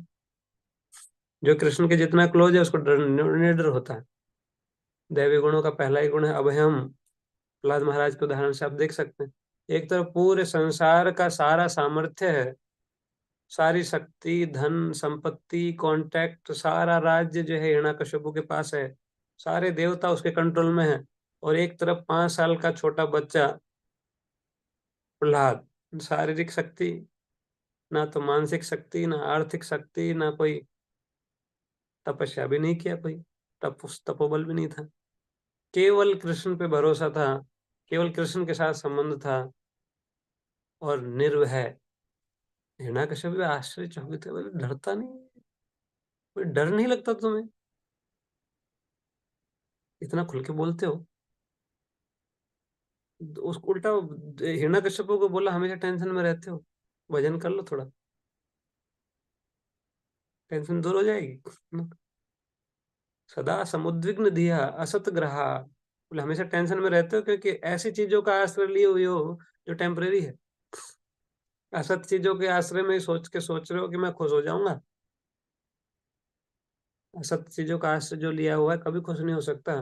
जो कृष्ण के जितना क्लोज है उसको डर, निडर होता है। दैवी गुणों का पहला ही गुण है अभयम। प्रहलाद महाराज के उदाहरण से आप देख सकते हैं। एक तरफ पूरे संसार का सारा सामर्थ्य है, सारी शक्ति, धन, संपत्ति, कांटेक्ट, सारा राज्य जो है हिरण्यकशिपु के पास है, सारे देवता उसके कंट्रोल में है। और एक तरफ 5 साल का छोटा बच्चा प्रहलाद, शारीरिक शक्ति ना, तो मानसिक शक्ति ना, आर्थिक शक्ति ना, कोई तपस्या भी नहीं किया, कोई तपोबल भी नहीं था। केवल कृष्ण पे भरोसा था, केवल कृष्ण के साथ संबंध था, और निर्भय। हिरण्यकशिपु भी आश्चर्यचकित थे, बोले डरता नहीं, कोई डर नहीं लगता तुम्हें, इतना खुल के बोलते हो। उसको उल्टा हिरण्यकशिपु को बोला हमेशा टेंशन में रहते हो, भजन कर लो थोड़ा, टेंशन दूर हो जाएगी। सदा समुद्विग्न धिया असत ग्रहा। बोले हमेशा टेंशन में रहते हो क्योंकि ऐसी चीजों का आश्रय लिए हुए हो जो टेम्परेरी है। असत चीजों के आश्रय में सोच रहे हो कि मैं खुश हो जाऊंगा। असत चीजों का आश्रय जो लिया हुआ है कभी खुश नहीं हो सकता,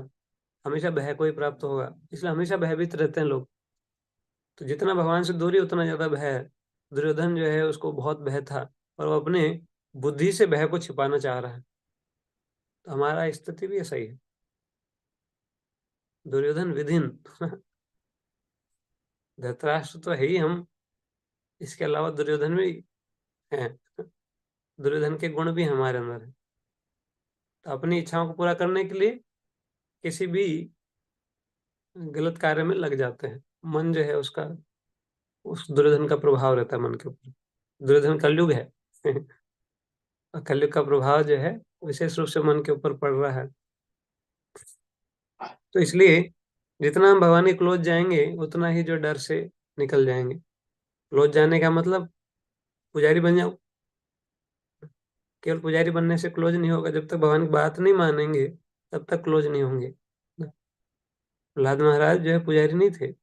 हमेशा भय को ही प्राप्त होगा। इसलिए हमेशा भयभीत रहते हैं लोग। तो जितना भगवान से दूरी उतना ज्यादा भय है। दुर्योधन जो है उसको बहुत भय था और वो अपने बुद्धि से भय को छिपाना चाह रहा है। तो हमारा स्थिति भी ऐसा ही है, दुर्योधन विधिन। धृतराष्ट्र तो है ही हम, इसके अलावा दुर्योधन भी है। दुर्योधन के गुण भी हमारे अंदर है। तो अपनी इच्छाओं को पूरा करने के लिए किसी भी गलत कार्य में लग जाते हैं। मन जो है उसका, उस दुर्योधन का प्रभाव रहता है मन के ऊपर। दुर्योधन कलयुग है। और कलयुग का प्रभाव जो है विशेष रूप से मन के ऊपर पड़ रहा है। तो इसलिए जितना हम भगवान के क्लोज जाएंगे उतना ही जो डर से निकल जाएंगे। क्लोज जाने का मतलब पुजारी बन जाओ। केवल पुजारी बनने से क्लोज नहीं होगा, जब तक भगवान की बात नहीं मानेंगे तब तक क्लोज नहीं होंगे। प्रहलाद महाराज जो है पुजारी नहीं थे,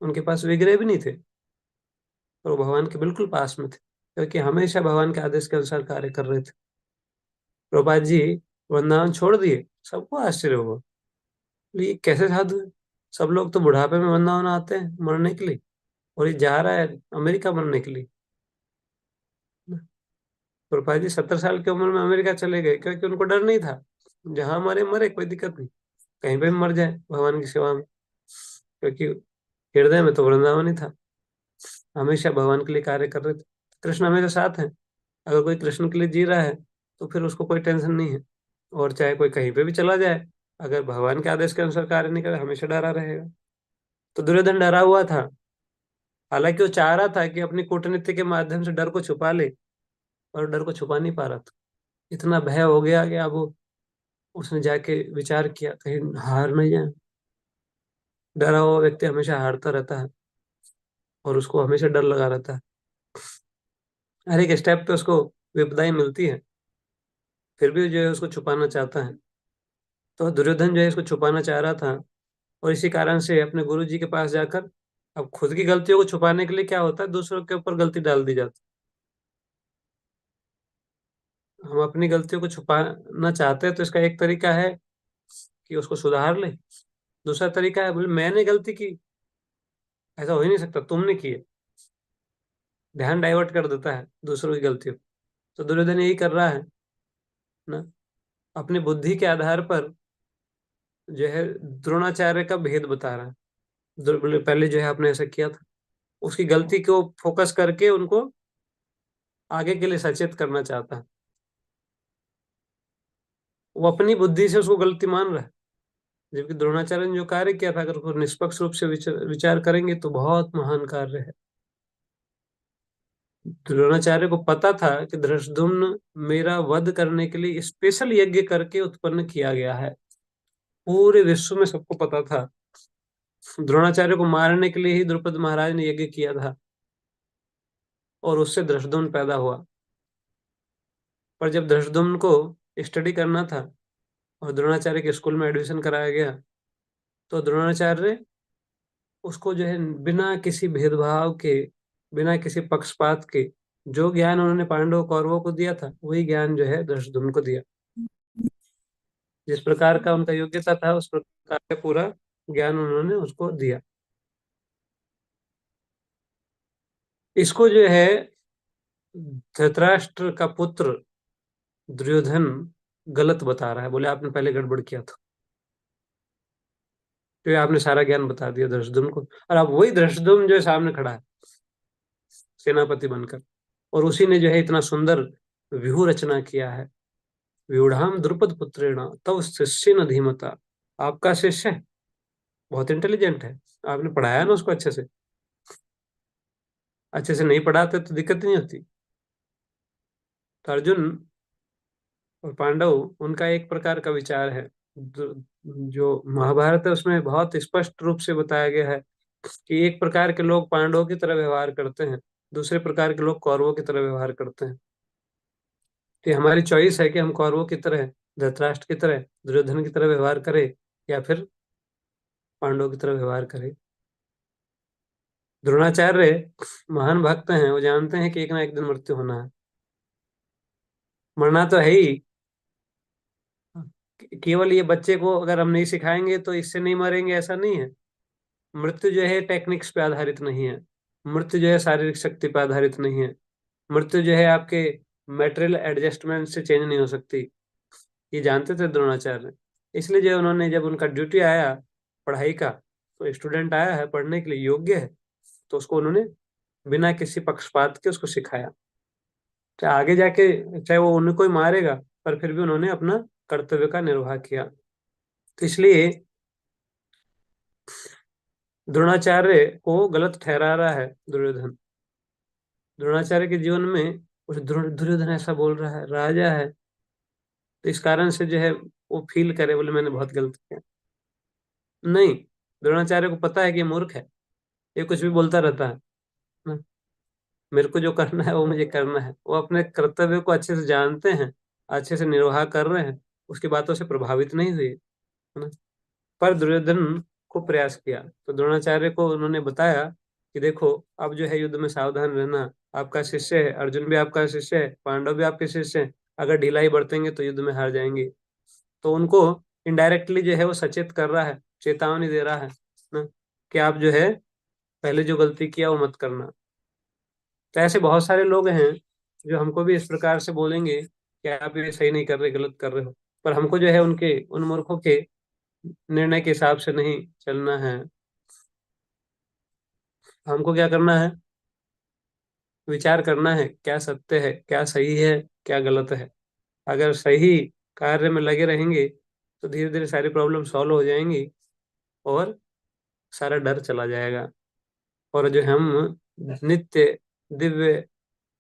उनके पास विग्रह भी नहीं थे, और वो भगवान के बिल्कुल पास में थे क्योंकि हमेशा भगवान के आदेश के अनुसार कार्य कर रहे थे। प्रभुपाद जी वृंदावन छोड़ दिए, सबको आश्चर्य हुआ, ये कैसे साधु है? सब लोग तो बुढ़ापे में वृंदावन आते हैं मरने के लिए, और ये जा रहा है अमेरिका मरने के लिए। प्रभुपाद जी 70 साल की उम्र में अमेरिका चले गए क्योंकि उनको डर नहीं था, जहां मरे मरे कोई दिक्कत नहीं, कहीं पे भी मर जाए भगवान की सेवा में, क्योंकि हृदय में तो वृंदावन ही था। हमेशा भगवान के लिए कार्य कर रहे थे। कृष्ण हमेशा साथ हैं। अगर कोई कृष्ण के लिए जी रहा है तो फिर उसको कोई टेंशन नहीं है। और चाहे कोई कहीं पे भी चला जाए, अगर भगवान के आदेश के अनुसार कार्य नहीं करे हमेशा डरा रहेगा। तो दुर्योधन डरा हुआ था। हालांकि वो चाह रहा था कि अपनी कूटनीति के माध्यम से डर को छुपा ले, और डर को छुपा नहीं पा रहा था। इतना भय हो गया कि अब उसने जाके विचार किया कहीं हार नहीं जाए। डरा हुआ व्यक्ति हमेशा हारता रहता है, और उसको हमेशा डर लगा रहता है। हर एक स्टेप पे उसको विपदाएं मिलती है, फिर भी जो है उसको छुपाना चाहता है। तो दुर्योधन जो है इसको छुपाना चाह रहा था, और इसी कारण से अपने गुरु जी के पास जाकर, अब खुद की गलतियों को छुपाने के लिए क्या होता है, दूसरों के ऊपर गलती डाल दी जाती है। हम अपनी गलतियों को छुपाना चाहते हैं तो इसका एक तरीका है कि उसको सुधार ले। दूसरा तरीका है बोले मैंने गलती की, ऐसा हो ही नहीं सकता, तुमने की है। ध्यान डाइवर्ट कर देता है दूसरों की गलतियों। तो दुर्योधन यही कर रहा है ना, अपनी बुद्धि के आधार पर जो है द्रोणाचार्य का भेद बता रहा है। बोले पहले जो है आपने ऐसा किया था, उसकी गलती को फोकस करके उनको आगे के लिए सचेत करना चाहता है। वो अपनी बुद्धि से उसको गलती मान रहा है, जबकि द्रोणाचार्य ने जो कार्य किया था अगर उसको निष्पक्ष रूप से विचार करेंगे तो बहुत महान कार्य है। द्रोणाचार्य को पता था कि धृष्टद्युम्न मेरा वध करने के लिए स्पेशल यज्ञ करके उत्पन्न किया गया है। पूरे विश्व में सबको पता था द्रोणाचार्य को मारने के लिए ही द्रुपद महाराज ने यज्ञ किया था, और उससे धृष्टद्युम्न पैदा हुआ। पर जब धृष्टद्युम्न को स्टडी करना था और द्रोणाचार्य के स्कूल में एडमिशन कराया गया, तो द्रोणाचार्य उसको जो है बिना किसी भेदभाव के, बिना किसी पक्षपात के, जो ज्ञान उन्होंने पांडव कौरवों को दिया था वही ज्ञान जो है धृष्टद्युम्न को दिया। जिस प्रकार का उनका योग्यता था उस प्रकार का पूरा ज्ञान उन्होंने उसको दिया। इसको जो है धृतराष्ट्र का पुत्र दुर्योधन गलत बता रहा है, बोले आपने पहले गड़बड़ किया था, तो आपने सारा ज्ञान बता दिया धृष्टद्युम्न को। और अब वही धृष्टद्युम्न जो है सामने खड़ा है सेनापति बनकर, और उसी ने जो है इतना सुंदर व्यूह रचना किया है। व्यूढ़ाम द्रुपद पुत्रेण तव शिष्य न धीमता। आपका शिष्य है, बहुत इंटेलिजेंट है, आपने पढ़ाया ना उसको अच्छे से। अच्छे से नहीं पढ़ाते तो दिक्कत नहीं होती। तो अर्जुन और पांडव उनका एक प्रकार का विचार है। जो महाभारत है उसमें बहुत स्पष्ट रूप से बताया गया है कि एक प्रकार के लोग पांडवों की तरह व्यवहार करते हैं, दूसरे प्रकार के लोग कौरवों की तरह व्यवहार करते हैं। तो हमारी चॉइस है कि हम कौरवों की तरह, धृतराष्ट्र की तरह, दुर्योधन की तरह व्यवहार करें, या फिर पांडवों की तरह व्यवहार करें। द्रोणाचार्य महान भक्त हैं, वो जानते हैं कि एक ना एक दिन मृत्यु होना है, मरना तो है ही। केवल ये बच्चे को अगर हम नहीं सिखाएंगे तो इससे नहीं मरेंगे ऐसा नहीं है। मृत्यु जो है टेक्निक्स पे आधारित नहीं है, मृत्यु जो है शारीरिक शक्ति पे आधारित नहीं है, मृत्यु जो है आपके मेटेरियल एडजस्टमेंट से चेंज नहीं हो सकती। ये जानते थे द्रोणाचार्य। इसलिए जो उन्होंने, जब उनका ड्यूटी आया पढ़ाई का, तो स्टूडेंट आया है पढ़ने के लिए, योग्य है, तो उसको उन्होंने बिना किसी पक्षपात के उसको सिखाया। चाहे आगे जाके, चाहे वो उनको ही मारेगा, पर फिर भी उन्होंने अपना कर्तव्य का निर्वाह किया। तो इसलिए द्रोणाचार्य को गलत ठहरा रहा है दुर्योधन। द्रोणाचार्य के जीवन में कुछ दुर्योधन ऐसा बोल रहा है, राजा है, तो इस कारण से जो है वो फील करे, बोले मैंने बहुत गलत किया। नहीं, द्रोणाचार्य को पता है कि ये मूर्ख है, ये कुछ भी बोलता रहता है ना। मेरे को जो करना है वो मुझे करना है। वो अपने कर्तव्य को अच्छे से जानते हैं, अच्छे से निर्वाह कर रहे हैं, उसकी बातों से प्रभावित नहीं हुए, है ना। पर दुर्योधन को प्रयास किया, तो द्रोणाचार्य को उन्होंने बताया कि देखो, अब जो है युद्ध में सावधान रहना, आपका शिष्य है, अर्जुन भी आपका शिष्य है, पांडव भी आपके शिष्य हैं, अगर ढिलाई बरतेंगे तो युद्ध में हार जाएंगे। तो उनको इनडायरेक्टली जो है वो सचेत कर रहा है, चेतावनी दे रहा है ना, कि आप जो है पहले जो गलती किया वो मत करना। तो ऐसे बहुत सारे लोग हैं जो हमको भी इस प्रकार से बोलेंगे कि आप ये सही नहीं कर रहे, गलत कर रहे हो, पर हमको जो है उनके, उन मूर्खों के निर्णय के हिसाब से नहीं चलना है। हमको क्या करना है, विचार करना है क्या सत्य है, क्या सही है, क्या गलत है। अगर सही कार्य में लगे रहेंगे तो धीरे धीरे सारी प्रॉब्लम सॉल्व हो जाएंगी और सारा डर चला जाएगा, और जो हम नित्य दिव्य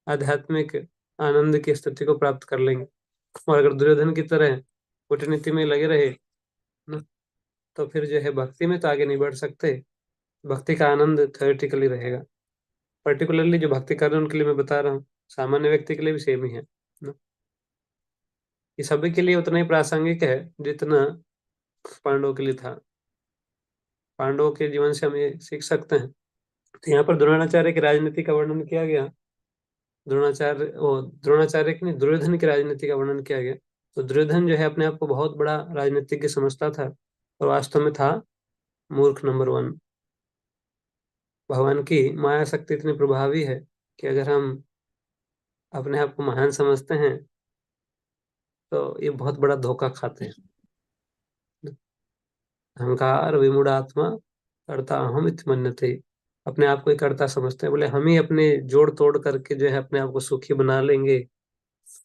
आध्यात्मिक आनंद की स्थिति को प्राप्त कर लेंगे। और अगर दुर्योधन की तरह कूटनीति में लगे रहे ना, तो फिर जो है भक्ति में तो आगे नहीं बढ़ सकते। भक्ति का आनंद थ्योरेटिकली रहेगा। पर्टिकुलरली जो भक्ति कर रहे हैं उनके लिए मैं बता रहा हूँ, सामान्य व्यक्ति के लिए भी सेम ही है ना। ये सभी के लिए उतना ही प्रासंगिक है जितना पांडवों के लिए था। पांडवों के जीवन से हम ये सीख सकते हैं। तो यहाँ पर द्रोणाचार्य की राजनीति का वर्णन किया गया। द्रोणाचार्य की नहीं, दुर्योधन की राजनीति का वर्णन किया गया। तो दुर्योधन जो है अपने आप को बहुत बड़ा राजनीतिज्ञ समझता था, और वास्तव में था मूर्ख नंबर 1। भगवान की माया शक्ति इतनी प्रभावी है कि अगर हम अपने आप को महान समझते हैं तो ये बहुत बड़ा धोखा खाते हैं। अहंकार विमूढ़ात्मा कर्ता अहम इति मन्यते। अपने आप को ही कर्ता समझते हैं, बोले हम ही अपने जोड़ तोड़ करके जो है अपने आप को सुखी बना लेंगे,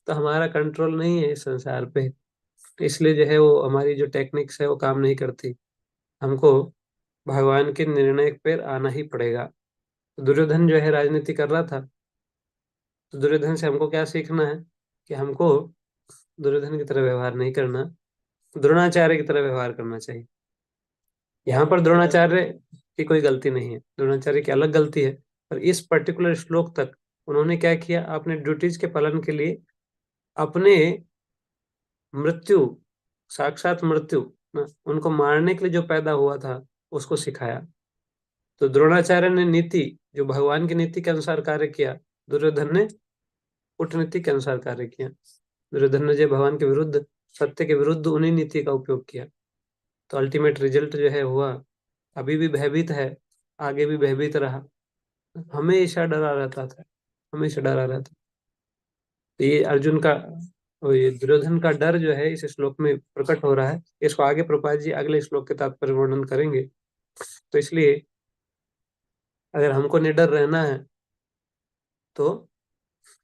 तो हमारा कंट्रोल नहीं है इस संसार पे। तो इसलिए जो है वो हमारी जो टेक्निक्स है वो काम नहीं करती। हमको भगवान के निर्णय पे आना ही पड़ेगा। दुर्योधन जो है राजनीति कर रहा था, तो दुर्योधन से हमको क्या सीखना है, कि हमको दुर्योधन की तरह व्यवहार नहीं करना, द्रोणाचार्य की तरह व्यवहार करना चाहिए। यहाँ पर द्रोणाचार्य की कोई गलती नहीं है, द्रोणाचार्य की अलग गलती है। पर इस पर्टिकुलर श्लोक तक उन्होंने क्या किया, अपने ड्यूटीज के पालन के लिए अपने मृत्यु, साक्षात मृत्यु ना, उनको मारने के लिए जो पैदा हुआ था उसको सिखाया। तो द्रोणाचार्य ने नीति, जो भगवान की नीति के अनुसार कार्य किया, दुर्योधन ने कूटनीति के अनुसार कार्य किया। दुर्योधन ने जो भगवान के विरुद्ध, सत्य के विरुद्ध उन्हीं नीति का उपयोग किया, तो अल्टीमेट रिजल्ट जो है हुआ। अभी भी भयभीत है, आगे भी भयभीत रहा, हमेशा डरा रहता था, हमेशा डरा रहता। तो ये अर्जुन का, और ये दुर्योधन का डर जो है इस श्लोक में प्रकट हो रहा है। इसको आगे प्रभुपाद जी अगले श्लोक के तात्पर्य वर्णन करेंगे। तो इसलिए अगर हमको निडर रहना है तो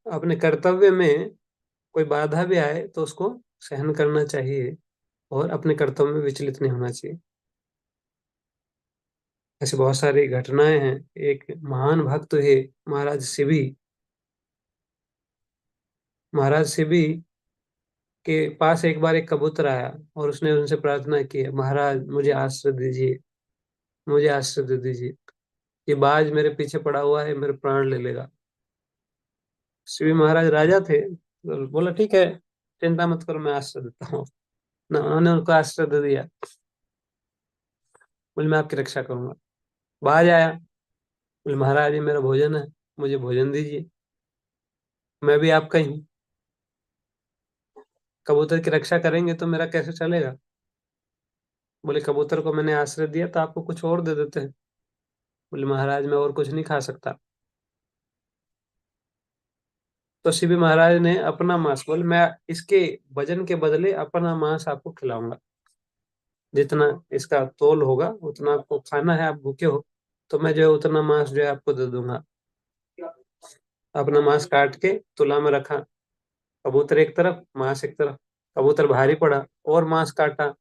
अपने कर्तव्य में कोई बाधा भी आए तो उसको सहन करना चाहिए, और अपने कर्तव्य में विचलित नहीं होना चाहिए। ऐसी बहुत सारी घटनाएं हैं। एक महान भक्त है महाराज शिवी। महाराज शिवी के पास एक बार एक कबूतर आया और उसने उनसे प्रार्थना की है, महाराज मुझे आश्रय दीजिए, मुझे आश्रय दे दीजिए, ये बाज मेरे पीछे पड़ा हुआ है, मेरे प्राण ले लेगा। शिवी महाराज राजा थे, तो बोला ठीक है, चिंता मत करो, मैं आश्रय देता हूँ ना। उन्होंने उनको आश्रय दे दिया, बोले मैं आपकी रक्षा करूंगा। बाज आया, बोले महाराज ये मेरा भोजन है, मुझे भोजन दीजिए, मैं भी आपका ही हूँ। कबूतर की रक्षा करेंगे तो मेरा कैसे चलेगा। बोले कबूतर को मैंने आश्रय दिया तो आपको कुछ और दे देते हैं। बोले महाराज मैं और कुछ नहीं खा सकता। तो शिवी महाराज ने अपना मांस, बोले मैं इसके वजन के बदले अपना मांस आपको खिलाऊंगा, जितना इसका तोल होगा उतना आपको खाना है, आप भूखे हो तो मैं जो है उतना मांस जो है आपको दे दूंगा। अपना मांस काट के तुला में रखा, कबूतर एक तरफ मांस एक तरफ। कबूतर भारी पड़ा, और मांस काटा,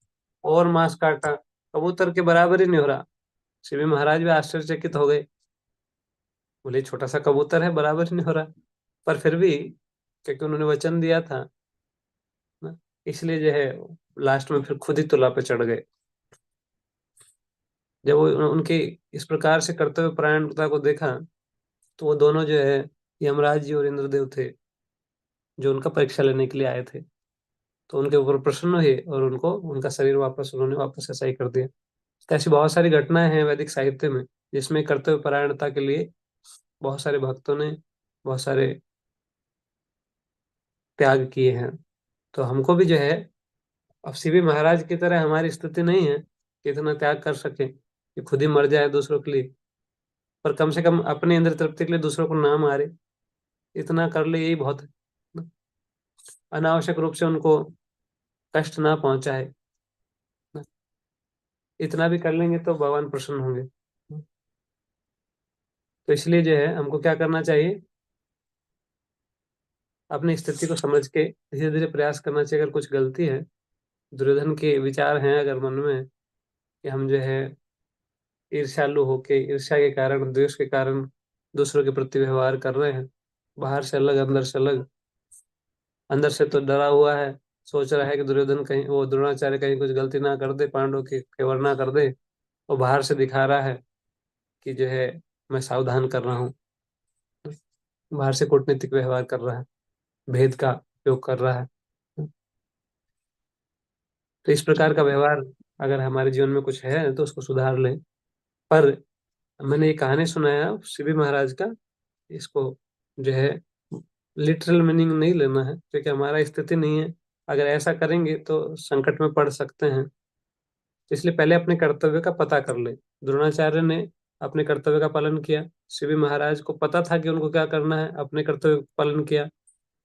और मांस काटा, कबूतर के बराबर ही नहीं हो रहा। शिवी महाराज भी आश्चर्यचकित हो गए, बोले छोटा सा कबूतर है, बराबर ही नहीं हो रहा। पर फिर भी क्योंकि उन्होंने वचन दिया था ना, इसलिए जो है लास्ट में फिर खुद ही तुला पे चढ़ गए। जब वो उनके इस प्रकार से करते हुए परायणता को देखा, तो वो दोनों जो है यमराज जी और इंद्रदेव थे, जो उनका परीक्षा लेने के लिए आए थे, तो उनके ऊपर प्रसन्न हुए और उनको उनका शरीर वापस उन्होंने वापस ऐसा ही कर दिया। तो ऐसी बहुत सारी घटनाएं हैं वैदिक साहित्य में, जिसमें कर्तव्य परायणता के लिए बहुत सारे भक्तों ने बहुत सारे त्याग किए हैं। तो हमको भी जो है, अब शिवी महाराज की तरह हमारी स्थिति नहीं है कि इतना त्याग कर सके कि खुद ही मर जाए दूसरों के लिए, पर कम से कम अपने इंद्र तृप्ति के लिए दूसरों को ना मारे, इतना कर ले यही बहुत है। अनावश्यक रूप से उनको कष्ट ना पहुंचाए, इतना भी कर लेंगे तो भगवान प्रसन्न होंगे। तो इसलिए जो है हमको क्या करना चाहिए, अपनी स्थिति को समझ के धीरे धीरे प्रयास करना चाहिए। अगर कुछ गलती है, दुर्योधन के विचार हैं अगर मन में कि हम जो है ईर्ष्यालु होके, ईर्ष्या के कारण, द्वेष के कारण दूसरों के प्रति व्यवहार कर रहे हैं, बाहर से अलग अंदर से अलग, अंदर से तो डरा हुआ है, सोच रहा है कि दुर्योधन कहीं, वो द्रोणाचार्य कहीं कुछ गलती ना कर दे, पांडवों की फेवर ना कर दे, और बाहर से दिखा रहा है कि जो है मैं सावधान कर रहा हूँ, बाहर से कूटनीतिक व्यवहार कर रहा है, भेद का उपयोग कर रहा है। तो इस प्रकार का व्यवहार अगर हमारे जीवन में कुछ है तो उसको सुधार लें। पर मैंने ये कहानी सुना है शिवी महाराज का, इसको जो है लिटरल मीनिंग नहीं लेना है, क्योंकि हमारा स्थिति नहीं है। अगर ऐसा करेंगे तो संकट में पड़ सकते हैं। इसलिए पहले अपने कर्तव्य का पता कर ले। द्रोणाचार्य ने अपने कर्तव्य का पालन किया, शिवी महाराज को पता था कि उनको क्या करना है, अपने कर्तव्य का पालन किया।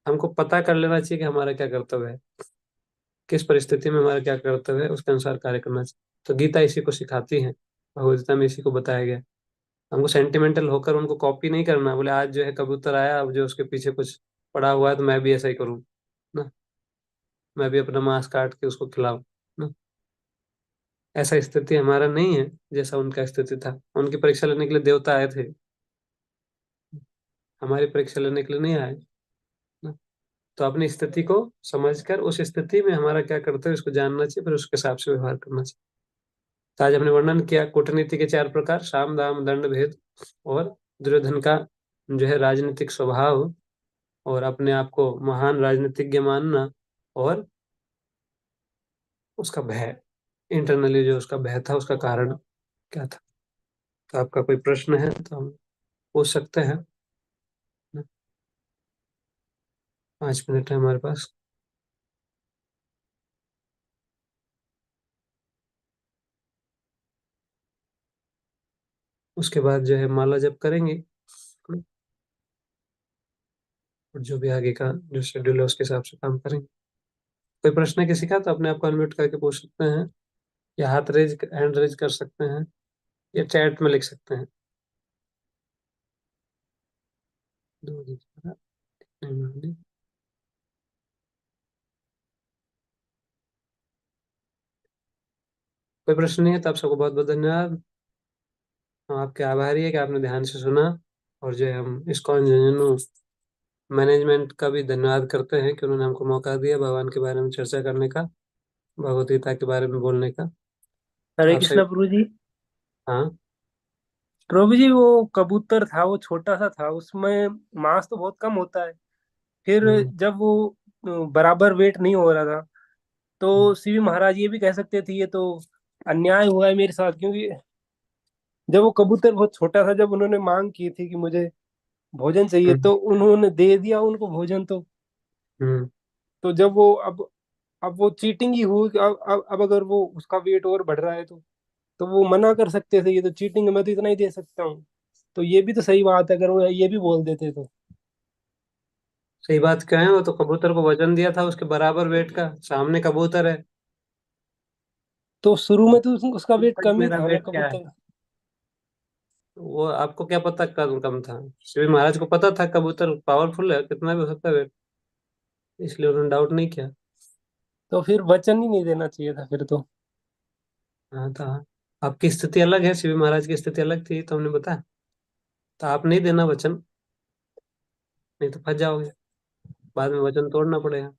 हमको पता कर लेना चाहिए कि हमारा क्या कर्तव्य है, किस परिस्थिति में हमारा क्या कर्तव्य है, उसके अनुसार कार्य करना चाहिए। तो गीता इसी को सिखाती है, भगवद गीता में इसी को बताया गया। हमको सेंटिमेंटल होकर उनको कॉपी नहीं करना, बोले आज जो है कबूतर आया, अब जो उसके पीछे कुछ पड़ा हुआ है तो मैं भी ऐसा ही करूँ ना, मैं भी अपना मांस काट के उसको खिलाऊं ना। ऐसा स्थिति हमारा नहीं है जैसा उनका स्थिति था। उनकी परीक्षा लेने के लिए देवता आए थे, हमारी परीक्षा लेने के लिए नहीं आए ना। तो अपनी स्थिति को समझकर उस स्थिति में हमारा क्या कर्तव्य इसको जानना चाहिए, फिर उसके हिसाब से व्यवहार करना चाहिए। तो आज हमने वर्णन किया कूटनीति के 4 प्रकार, साम दाम दंड भेद, और दुर्योधन का जो है राजनीतिक स्वभाव, और अपने आप को महान राजनीतिज्ञ मानना, और उसका भय, इंटरनली जो उसका भय था उसका कारण क्या था। तो आपका कोई प्रश्न है तो हम पूछ सकते हैं, 5 मिनट है हमारे पास। उसके बाद जो है माला जप करेंगे, और जो भी आगे का जो शेड्यूल है उसके हिसाब से काम करेंगे। कोई प्रश्न है किसी का तो अपने आप को अनम्यूट करके पूछ सकते हैं, या हाथ रेज, हैंड रेज कर सकते हैं, या चैट में लिख सकते हैं। कोई प्रश्न नहीं है तो आप सबको बहुत बहुत धन्यवाद। हम आपके आभारी है कि आपने ध्यान से सुना। और जो है हम इस्कॉन झुंझुनू मैनेजमेंट का भी धन्यवाद करते हैं कि उन्होंने हमको मौका दिया भगवान के बारे में चर्चा करने का, भगवत गीता के बारे में बोलने का। तो हरे आप सभी। कृष्णा प्रभु जी। हाँ। प्रभु जी, वो कबूतर था, वो छोटा सा था, उसमें मांस तो बहुत कम होता है। फिर हम्म, जब वो बराबर वेट नहीं हो रहा था, हम्म, तो सीवी महाराज ये भी कह सकते थे ये तो अन्याय हुआ है मेरे साथ, क्योंकि जब वो कबूतर बहुत छोटा था, जब उन्होंने मांग की थी कि मुझे भोजन चाहिए, हम्म, तो उन्होंने दे दिया उनको भोजन। हम्म, तो जब वो अब वो चीटिंग ही हुई कि अब अगर वो उसका वेट और बढ़ रहा है, तो तो वो मना कर सकते थे, ये तो चीटिंग है, मैं तो इतना ही दे सकता हूँ। तो ये भी तो सही बात है, अगर वो ये भी बोल देते तो। सही बात क्या है, वो तो कबूतर को वजन दिया था उसके बराबर वेट का, सामने कबूतर है। तो शुरू में तो उसका वेट भाई कम ही मेरा था ना, वेट क्या है, कबूतर। वो आपको क्या पता कम कम था। शिव महाराज को पता था कबूतर पावरफुल है, कितना भी हो सकता है वेट, इसलिए उन्होंने डाउट नहीं किया। तो फिर वचन ही नहीं देना चाहिए था फिर तो। हाँ था, आपकी स्थिति अलग है, शिव महाराज की स्थिति अलग थी, तो हमने बताया। तो आप नहीं देना वचन, नहीं तो फंस जाओगे, बाद में वचन तोड़ना पड़ेगा।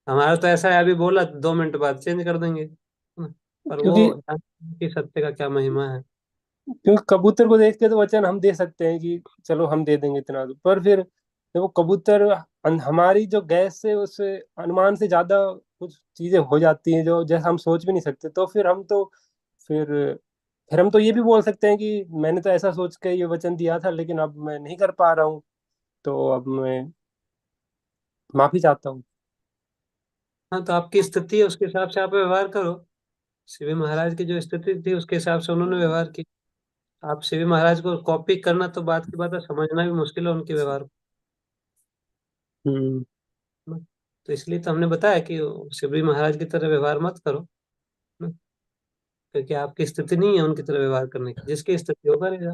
हमारा तो ऐसा है, अभी बोला 2 मिनट बाद चेंज कर देंगे, है ना? पर वो क्योंकि जानते हैं कि सत्य का क्या महिमा है। क्योंकि कबूतर को देख के तो वचन हम दे सकते हैं कि चलो हम दे देंगे इतना, पर फिर जब वो कबूतर हमारी जो गैस से उस अनुमान से ज्यादा कुछ चीजें हो जाती हैं जो जैसा हम सोच भी नहीं सकते, तो फिर हम तो फिर फिर हम तो ये भी बोल सकते हैं कि मैंने तो ऐसा सोच के ये वचन दिया था, लेकिन अब मैं नहीं कर पा रहा हूँ, तो अब मैं माफी चाहता हूँ। हाँ, तो आपकी स्थिति है, उसके हिसाब से आप व्यवहार करो। शिव महाराज की जो स्थिति थी उसके हिसाब से उन्होंने व्यवहार की। आप शिव महाराज को कॉपी करना तो बात की बात है, समझना भी मुश्किल है उनके व्यवहार हम्म। को। तो इसलिए तो हमने बताया कि शिवजी महाराज की तरह व्यवहार मत करो ना, क्योंकि आपकी स्थिति नहीं है उनकी तरह व्यवहार करने की, जिसकी स्थिति होगा रहेगा।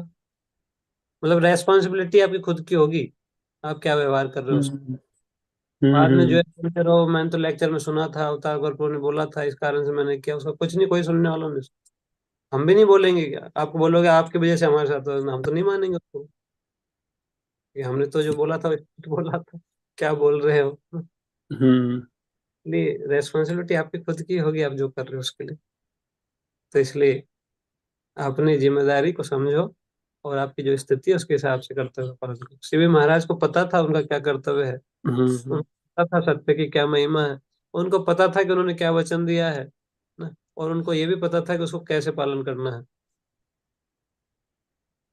मतलब रेस्पॉन्सिबिलिटी आपकी खुद की होगी, आप क्या व्यवहार कर रहे हो। हम्म। बाद में जो हम्म। है बोलते रहो मैंने तो लेक्चर में सुना था, अवतार गुरु ने बोला था, इस कारण से मैंने किया, उसका कुछ नहीं, कोई सुनने वालों ने। हम भी नहीं बोलेंगे, क्या आपको बोलोगे आपकी वजह से हमारे साथ हो, हम तो नहीं मानेंगे उसको कि हमने तो जो बोला था वो बोला था, क्या बोल रहे हो। हम्म। इसलिए रेस्पॉन्सिबिलिटी आपकी खुद की होगी, आप जो कर रहे हो उसके लिए। तो इसलिए अपनी जिम्मेदारी को समझो, और आपकी जो स्थिति है उसके हिसाब से कर्तव्य पालन करो। शिव महाराज को पता था उनका क्या कर्तव्य है, हम्म। उनको पता था सत्य की क्या महिमा है, उनको पता था कि उन्होंने क्या वचन दिया है ना, और उनको ये भी पता था कि उसको कैसे पालन करना है,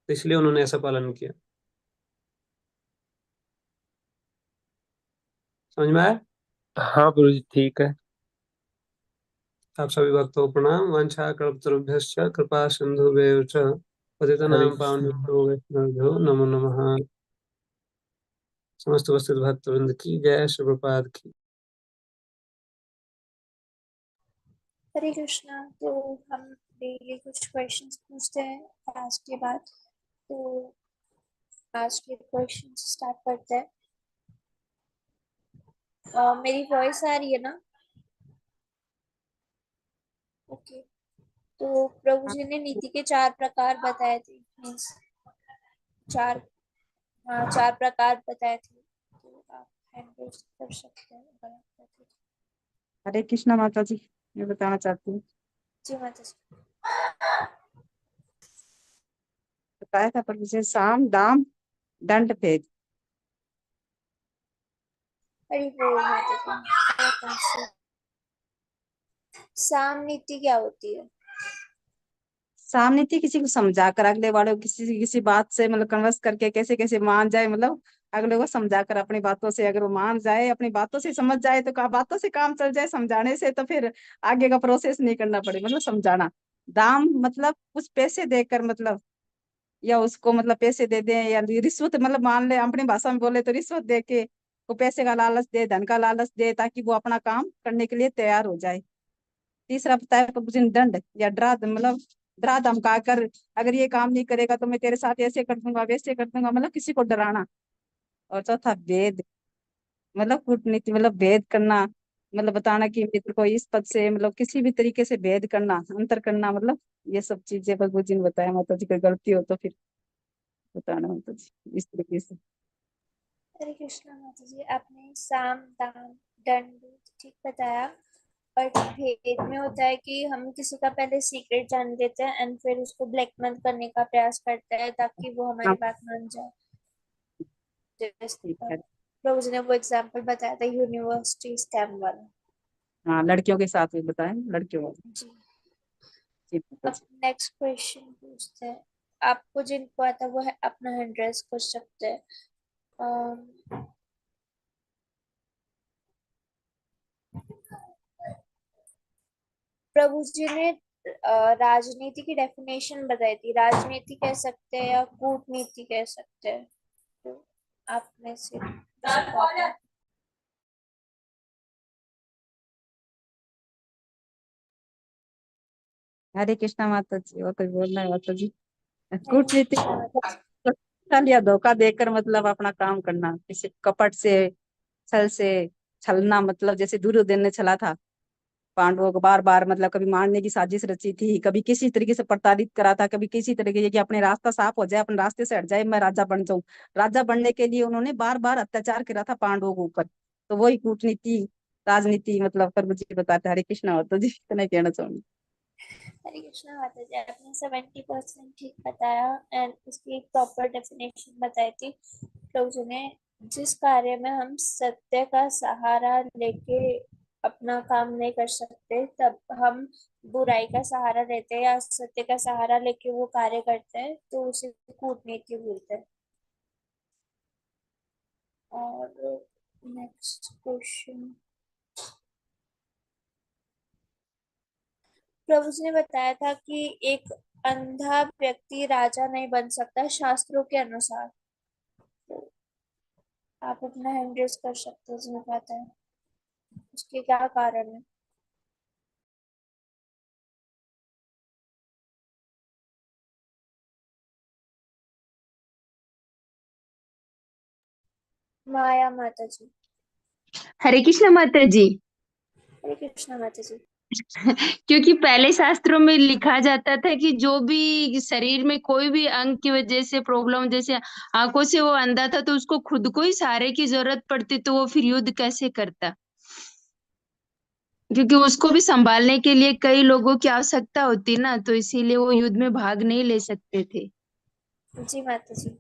तो इसलिए उन्होंने ऐसा पालन किया। समझ में आया। हाँ गुरु जी, ठीक है। आप सभी भक्तों को प्रणाम। वंशा कल्पतरुभ्यश्च कृपा सिंधुभ्येव च हरे पतितनां कृष्ण। पावनेभ्यो वैष्णवेभ्यो नमो नमः। समस्त उपस्थित भक्तवृंद की जय, श्री प्रभुपाद की। हरे कृष्णा। तो हम डेली कुछ क्वेश्चंस पूछते हैं क्लास के बाद, तो आज के क्वेश्चन स्टार्ट करते हैं। मेरी वॉइस आ रही है ना? ओके। तो प्रभु जी ने नीति के 4 प्रकार बताए थे, मीन्स 4, हाँ 4 प्रकार बताए थे, तो आप हैंड रेज कर सकते हैं अगर आप कहते हैं। हरे कृष्णा माता जी, मैं बताना चाहती हूँ। जी माता जी। बताया था प्रभु जी, साम दाम दंड भेद। हरि बोल माता जी। साम नीति क्या होती है? साम नीति किसी को समझा कर, अगले वाले को किसी बात से मतलब कन्वर्स करके कैसे कैसे मान जाए, मतलब अगले को समझा कर अपनी बातों से, अगर वो मान जाए, अपनी बातों से समझ जाए तो बातों से काम चल जाए, समझाने से तो फिर आगे का प्रोसेस नहीं करना पड़े, मतलब समझाना। दाम मतलब कुछ पैसे देकर, मतलब या उसको मतलब पैसे दे दें, या रिश्वत, मतलब मान ले अपनी भाषा में बोले तो रिश्वत दे के वो पैसे का लालच दे, धन का लालच दे, ताकि वो अपना काम करने के लिए तैयार हो जाए। तीसरा बताया प्रभु जी ने दंड या डरा, मतलब डरा धमका कर, अगर ये काम नहीं करेगा तो मैं तेरे साथ ऐसे कर दूंगा वैसे कर दूंगा, मतलब किसी को डराना। और चौथा भेद, मतलब कूटनीति, मतलब भेद करना, मतलब बताना कि मित्र को इस पद से, मतलब किसी भी तरीके से भेद करना, अंतर करना, मतलब ये सब चीजें प्रभु जी ने बताया। माता जी कोई गलती हो तो फिर बताना माता जी इस तरीके से। हरे कृष्णा माता जी, आपने साम दाम दंड ठीक बताया, और भेद में होता है कि हम किसी का पहले सीक्रेट जान लेते हैं एंड फिर उसको ब्लैकमेल करने का प्रयास करते हैं ताकि वो हमारी हाँ बात मान जाए। जैसे ठीक है। प्रभु जी ने वो एग्जाम्पल बताया था यूनिवर्सिटी स्कैम वाला। हाँ लड़कियों के साथ भी बताएं, लड़कियों वाले। जी। ठीक माता अब जी। नेक्स्ट क्वेश्चन पूछते हैं। आपको जिनको आता है वो है अपना हैंड रेज कर सकते हैं। प्रभु जी ने राजनीति की डेफिनेशन बताई थी। राजनीति कह सकते हैं या कूटनीति कह सकते हैं, तो आप में से किसी को आता है? हरे कृष्णा माता जी, और कोई बोलना है माता जी? हरे कूटनीति कृष्णा माता जी। छल या धोखा देकर मतलब अपना काम करना, किसी कपट से, छल से छलना, मतलब जैसे दुर्योधन ने छला था पांडवों को बार बार, मतलब कभी मारने की साजिश रची थी, कभी किसी तरीके से प्रताड़ित करा था, कभी किसी तरीके से कि अपने रास्ता साफ हो जाए, अपने रास्ते से हट जाए, मैं राजा बन जाऊं। राजा बनने के लिए उन्होंने बार बार अत्याचार करा था पांडवों के ऊपर। तो वही कूटनीति, राजनीति, मतलब प्रभु जी बताते। हरे कृष्णा तो जी इतना कहना चाहूंगी। हरे कृष्णा माता जी, आपने 70% ठीक बताया एंड उसकी एक प्रॉपर डेफिनेशन बताई थी। प्रभु जी ने, जिस कार्य में हम सत्य का सहारा लेके अपना काम नहीं कर सकते, तब हम बुराई का सहारा लेते हैं या सत्य का सहारा लेके वो कार्य करते हैं, तो उसे कूटनीति बोलते हैं। और नेक्स्ट क्वेश्चन, प्रभु जी ने बताया था कि एक अंधा व्यक्ति राजा नहीं बन सकता शास्त्रों के अनुसार। तो आप अपना हैंड रेज कर सकते हैं जिन्हें पता है उसके क्या कारण है। माया माता जी। हरे कृष्ण माता जी। हरे कृष्णा माता जी। क्योंकि पहले शास्त्रों में लिखा जाता था कि जो भी शरीर में कोई भी अंग की वजह से प्रॉब्लम, जैसे आंखों से वो अंधा था, तो उसको खुद को ही सहारे की जरूरत पड़ती, तो वो फिर युद्ध कैसे करता? क्योंकि उसको भी संभालने के लिए कई लोगों की आवश्यकता होती ना, तो इसीलिए वो युद्ध में भाग नहीं ले सकते थे। जी माता जी।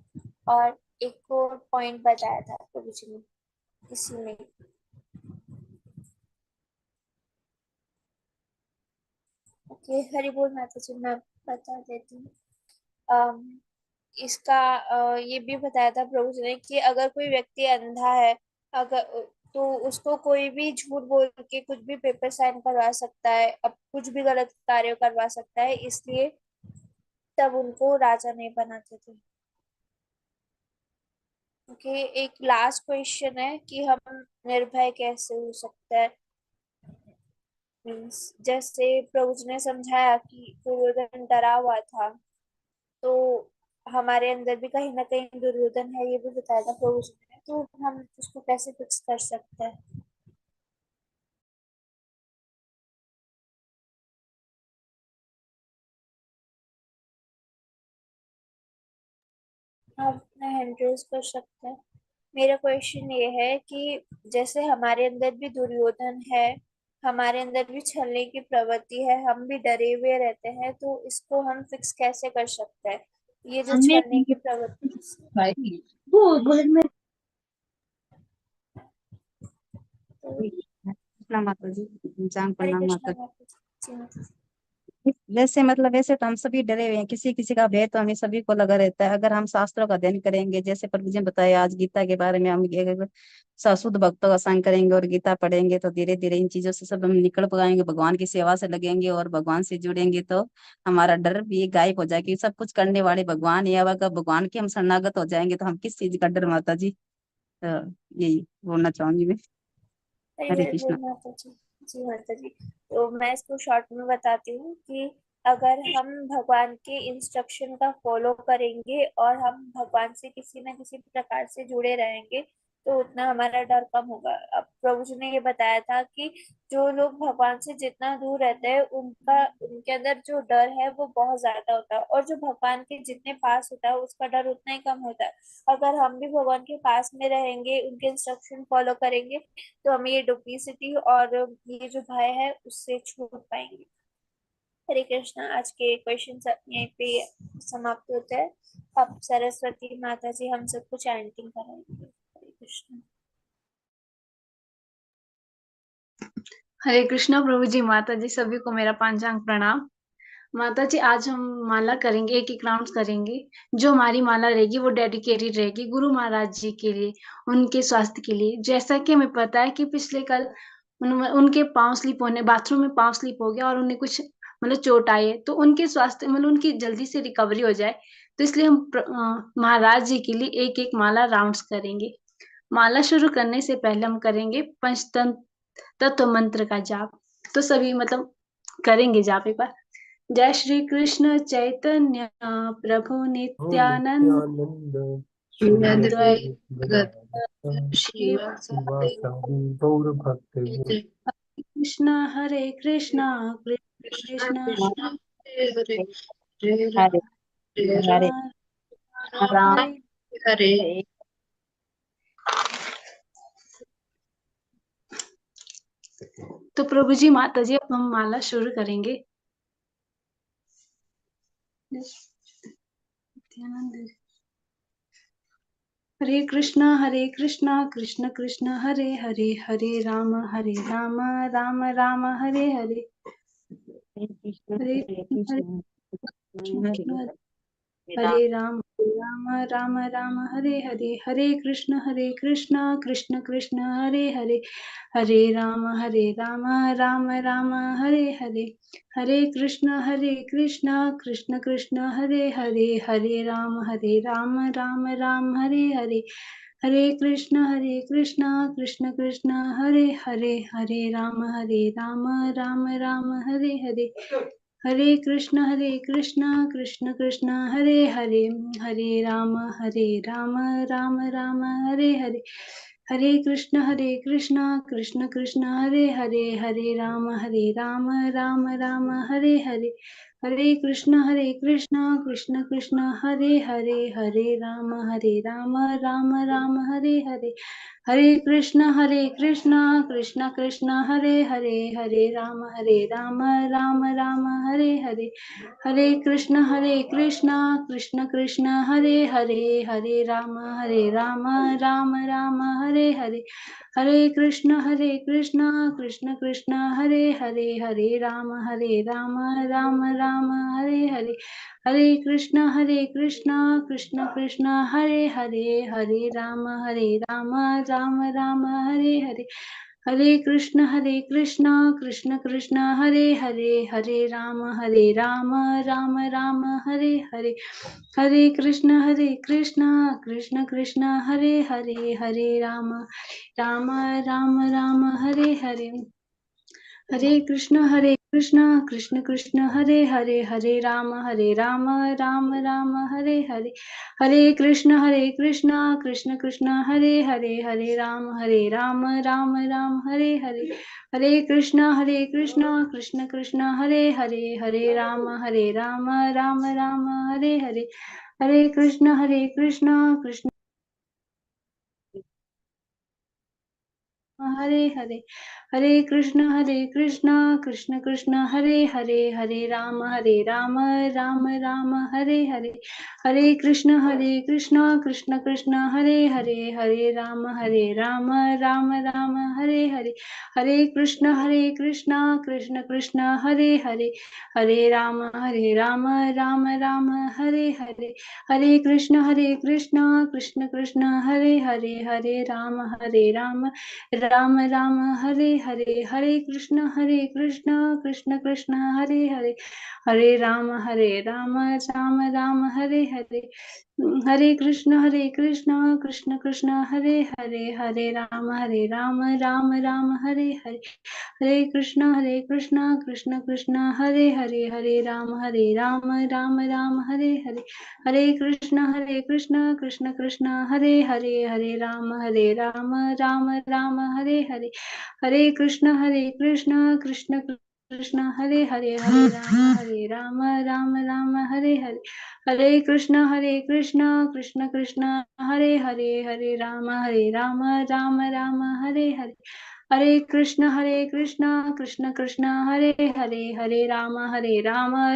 और एक और पॉइंट बताया था प्रभु जी ने इसी में। ओके, हरि बोल माता जी, मैं बता देती हूँ। इसका ये भी बताया था प्रभु जी ने कि अगर कोई व्यक्ति अंधा है, अगर तो उसको कोई भी झूठ बोल के कुछ भी पेपर साइन करवा सकता है, अब कुछ भी गलत कार्य करवा सकता है, इसलिए तब उनको राजा नहीं बनाते थे। ओके, एक लास्ट क्वेश्चन है कि हम निर्भय कैसे हो सकते हैं। मीन्स जैसे प्रभु जी ने समझाया कि दुर्योधन डरा हुआ था, तो हमारे अंदर भी कहीं ना कहीं दुर्योधन है, ये भी बताया था प्रभु जी ने, तो हम उसको कैसे फिक्स कर सकते हैं। आप अपना हैंड रेज कर सकते हैं। मेरा क्वेश्चन ये है कि जैसे हमारे अंदर भी दुर्योधन है, हमारे अंदर भी छलने की प्रवृत्ति है, हम भी डरे हुए रहते हैं, तो इसको हम फिक्स कैसे कर सकते हैं, ये जो छलने की प्रवृत्ति तो। कृष्णा माता जी, जान हरे प्रणाम कृष्णा माता माता जी। जी माता जी। जी। वैसे मतलब वैसे तो हम सभी डरे हुए हैं, किसी किसी का भय तो हमें सभी को लगा रहता है। अगर हम शास्त्रों का अध्ययन करेंगे, जैसे प्रभु जी ने बताया आज गीता के बारे में, हम अगर सशुद्ध भक्तों का संग करेंगे और गीता पढ़ेंगे, तो धीरे धीरे इन चीजों से सब हम निकल पाएंगे, भगवान की सेवा से लगेंगे और भगवान से जुड़ेंगे, तो हमारा डर भी गायब हो जाएगा। सब कुछ करने वाले भगवान, या अगर भगवान के हम शरणागत हो जाएंगे, तो हम किस चीज का डर माता जी। तो यही बोलना चाहूंगी मैं। हरी हरे हरी बोल कृष्णा। माता जी। जी माता जी। तो मैं इसको शॉर्ट में बताती हूँ कि अगर हम भगवान के इंस्ट्रक्शन का फॉलो करेंगे और हम भगवान से किसी न किसी प्रकार से जुड़े रहेंगे, तो उतना हमारा डर कम होगा। अब प्रभु जी ने ये बताया था कि जो लोग भगवान से जितना दूर रहते हैं, उनका उनके अंदर जो डर है वो बहुत ज्यादा होता है, और जो भगवान के जितने पास होता है उसका डर उतना ही कम होता है। अगर हम भी भगवान के पास में रहेंगे, उनके इंस्ट्रक्शन फॉलो करेंगे, तो हमें ये डुप्लीसिटी और ये जो भय है उससे छूट पाएंगे। हरे कृष्णा, आज के क्वेश्चन यहीं पे समाप्त होते हैं। अब सरस्वती माता जी हम सबको चैंटिंग कराएंगे। हरे कृष्णा। हरे कृष्णा प्रभु जी, माता जी, सभी को मेरा पांचांग प्रणाम। माता जी, आज हम माला करेंगे, एक एक राउंड करेंगे। जो हमारी माला रहेगी वो डेडिकेटेड रहेगी गुरु महाराज जी के लिए, उनके स्वास्थ्य के लिए। जैसा कि हमें पता है कि पिछले कल उनके पांव स्लिप होने, बाथरूम में पांव स्लिप हो गया और उन्हें कुछ मतलब चोट आई है, तो उनके स्वास्थ्य मतलब उनकी जल्दी से रिकवरी हो जाए, तो इसलिए हम महाराज जी के लिए एक एक माला राउंड्स करेंगे। माला शुरू करने से पहले हम करेंगे पंचतत्व मंत्र का जाप। तो सभी मतलब करेंगे जाप एक बार। जय श्री कृष्ण चैतन्य प्रभु नित्यानंद नित्यानंद श्री श्री अद्वैत शिवासादि गौर भक्त कृष्ण हरे कृष्ण कृष्ण हरे हरे राम हरे। हरे। तो प्रभु जी माता जी अब हम माला शुरू करेंगे। हरे कृष्णा कृष्ण कृष्ण हरे हरे, हरे राम राम राम हरे हरे। हरे कृष्ण कृष्ण हरे हरे राम राम राम हरे हरे, हरे कृष्ण कृष्ण कृष्ण हरे हरे, हरे राम राम राम हरे हरे। हरे कृष्ण कृष्ण कृष्ण हरे हरे, हरे राम राम राम हरे हरे। हरे कृष्ण कृष्ण कृष्ण हरे हरे, हरे राम राम राम हरे हरे। हरे कृष्ण कृष्ण कृष्ण हरे हरे, हरे राम राम राम हरे हरे। हरे कृष्ण कृष्ण कृष्ण हरे हरे, हरे राम राम राम हरे हरे। हरे कृष्ण कृष्ण कृष्ण हरे हरे, हरे राम राम राम हरे हरे। हरे कृष्ण कृष्ण कृष्ण हरे हरे, हरे राम राम राम हरे हरे। हरे कृष्ण कृष्ण कृष्ण हरे हरे, हरे राम राम राम हरे हरे। हरे कृष्ण कृष्ण कृष्ण हरे हरे, हरे राम राम राम हरे हरे। हरे कृष्ण कृष्ण कृष्ण हरे हरे, हरे राम राम राम हरे हरे। हरे कृष्ण कृष्ण कृष्ण हरे हरे, हरे राम राम राम हरे हरे। हरे कृष्ण कृष्ण कृष्ण हरे हरे, हरे राम राम राम हरे हरे। हरे कृष्ण कृष्ण कृष्ण हरे हरे, हरे राम राम राम हरे हरे। हरे कृष्ण कृष्ण कृष्ण हरे हरे, हरे राम राम राम हरे हरे। हरे कृष्ण कृष्ण कृष्ण हरे हरे, हरे राम राम राम हरे हरे। हरे कृष्ण कृष्ण हरे हरे। हरे कृष्ण कृष्ण कृष्ण हरे हरे, हरे राम राम राम हरे हरे। हरे कृष्ण कृष्ण कृष्ण हरे हरे, हरे राम राम राम हरे हरे। हरे कृष्ण कृष्ण कृष्ण हरे हरे, हरे राम राम राम हरे हरे। हरे कृष्ण कृष्ण कृष्ण हरे हरे, हरे राम राम राम हरे हरे। हरे कृष्ण कृष्ण कृष्ण हरे हरे, हरे राम राम राम हरे हरे। हरे कृष्ण कृष्ण कृष्ण हरे हरे, हरे राम राम राम हरे हरे। हरे कृष्ण कृष्ण कृष्ण हरे हरे, हरे राम राम राम हरे हरे। हरे कृष्ण कृष्ण कृष्ण हरे हरे, हरे राम राम राम हरे हरे। हरे कृष्ण कृष्ण कृष्ण हरे हरे, हरे राम राम राम हरे हरे। हरे कृष्ण कृष्ण कृष्ण हरे हरे, हरे राम राम राम हरे हरे। हरे कृष्ण कृष्ण कृष्ण हरे हरे, हरे राम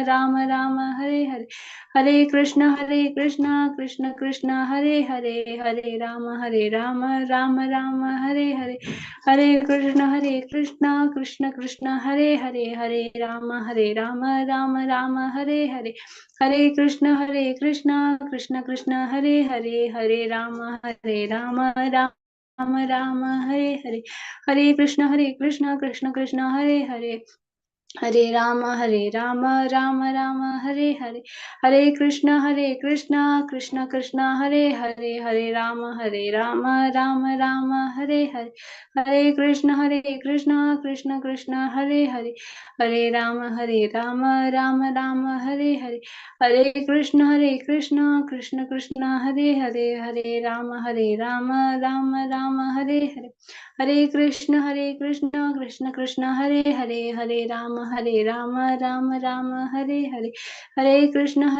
राम राम हरे हरे। हरे कृष्ण कृष्ण कृष्ण हरे हरे, हरे राम राम राम हरे हरे। हरे कृष्ण कृष्ण कृष्ण हरे हरे, हरे राम राम राम हरे हरे। हरे कृष्ण कृष्ण कृष्ण हरे हरे, हरे राम राम राम हरे हरे। हरे कृष्ण कृष्ण कृष्ण हरे हरे, हरे राम राम राम हरे हरे, हरे कृष्णा कृष्ण कृष्ण हरे हरे, हरे राम राम राम हरे हरे, हरे कृष्ण कृष्ण कृष्ण हरे हरे, हरे राम राम राम हरे हरे, हरे कृष्ण कृष्ण कृष्ण हरे हरे, हरे राम राम राम हरे हरे, हरे कृष्ण कृष्ण कृष्ण हरे हरे, हरे राम राम राम हरे हरे, हरे कृष्ण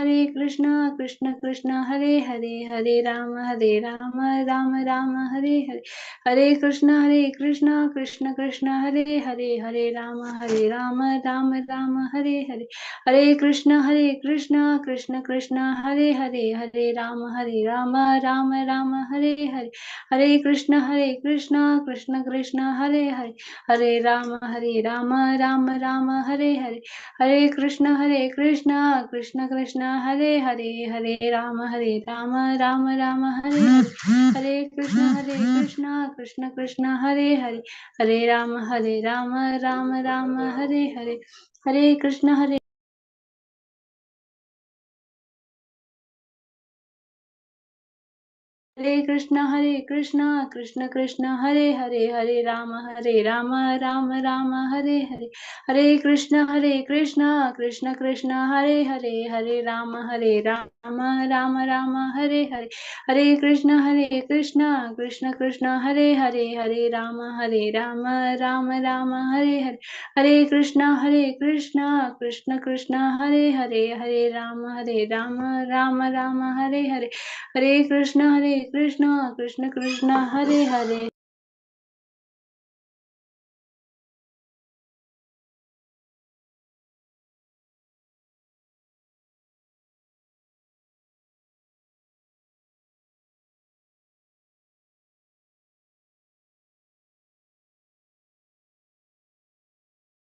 कृष्ण कृष्ण हरे हरे, हरे राम राम राम हरे हरे, हरे कृष्ण कृष्ण कृष्ण हरे हरे, हरे राम राम राम हरे हरे, हरे कृष्ण कृष्ण कृष्ण हरे हरे, हरे राम राम राम हरे हरे, हरे कृष्ण कृष्ण कृष्ण हरे हरे, हरे राम राम राम हरे हरे, हरे कृष्ण कृष्ण कृष्ण हरे हरे, हरे राम राम राम हरे हरे, हरे कृष्ण कृष्ण कृष्ण हरे हरे, हरे राम राम राम हरे हरे, हरे कृष्ण हरे कृष्ण कृष्ण कृष्ण हरे हरे, हरे राम राम राम हरे हरे, हरे कृष्ण कृष्ण कृष्ण हरे हरे, हरे राम राम राम हरे हरे, हरे कृष्ण कृष्ण कृष्ण हरे हरे, हरे राम राम राम हरे हरे, हरे कृष्ण कृष्ण कृष्ण हरे हरे, हरे राम राम राम हरे हरे, हरे कृष्ण कृष्ण कृष्ण हरे हरे,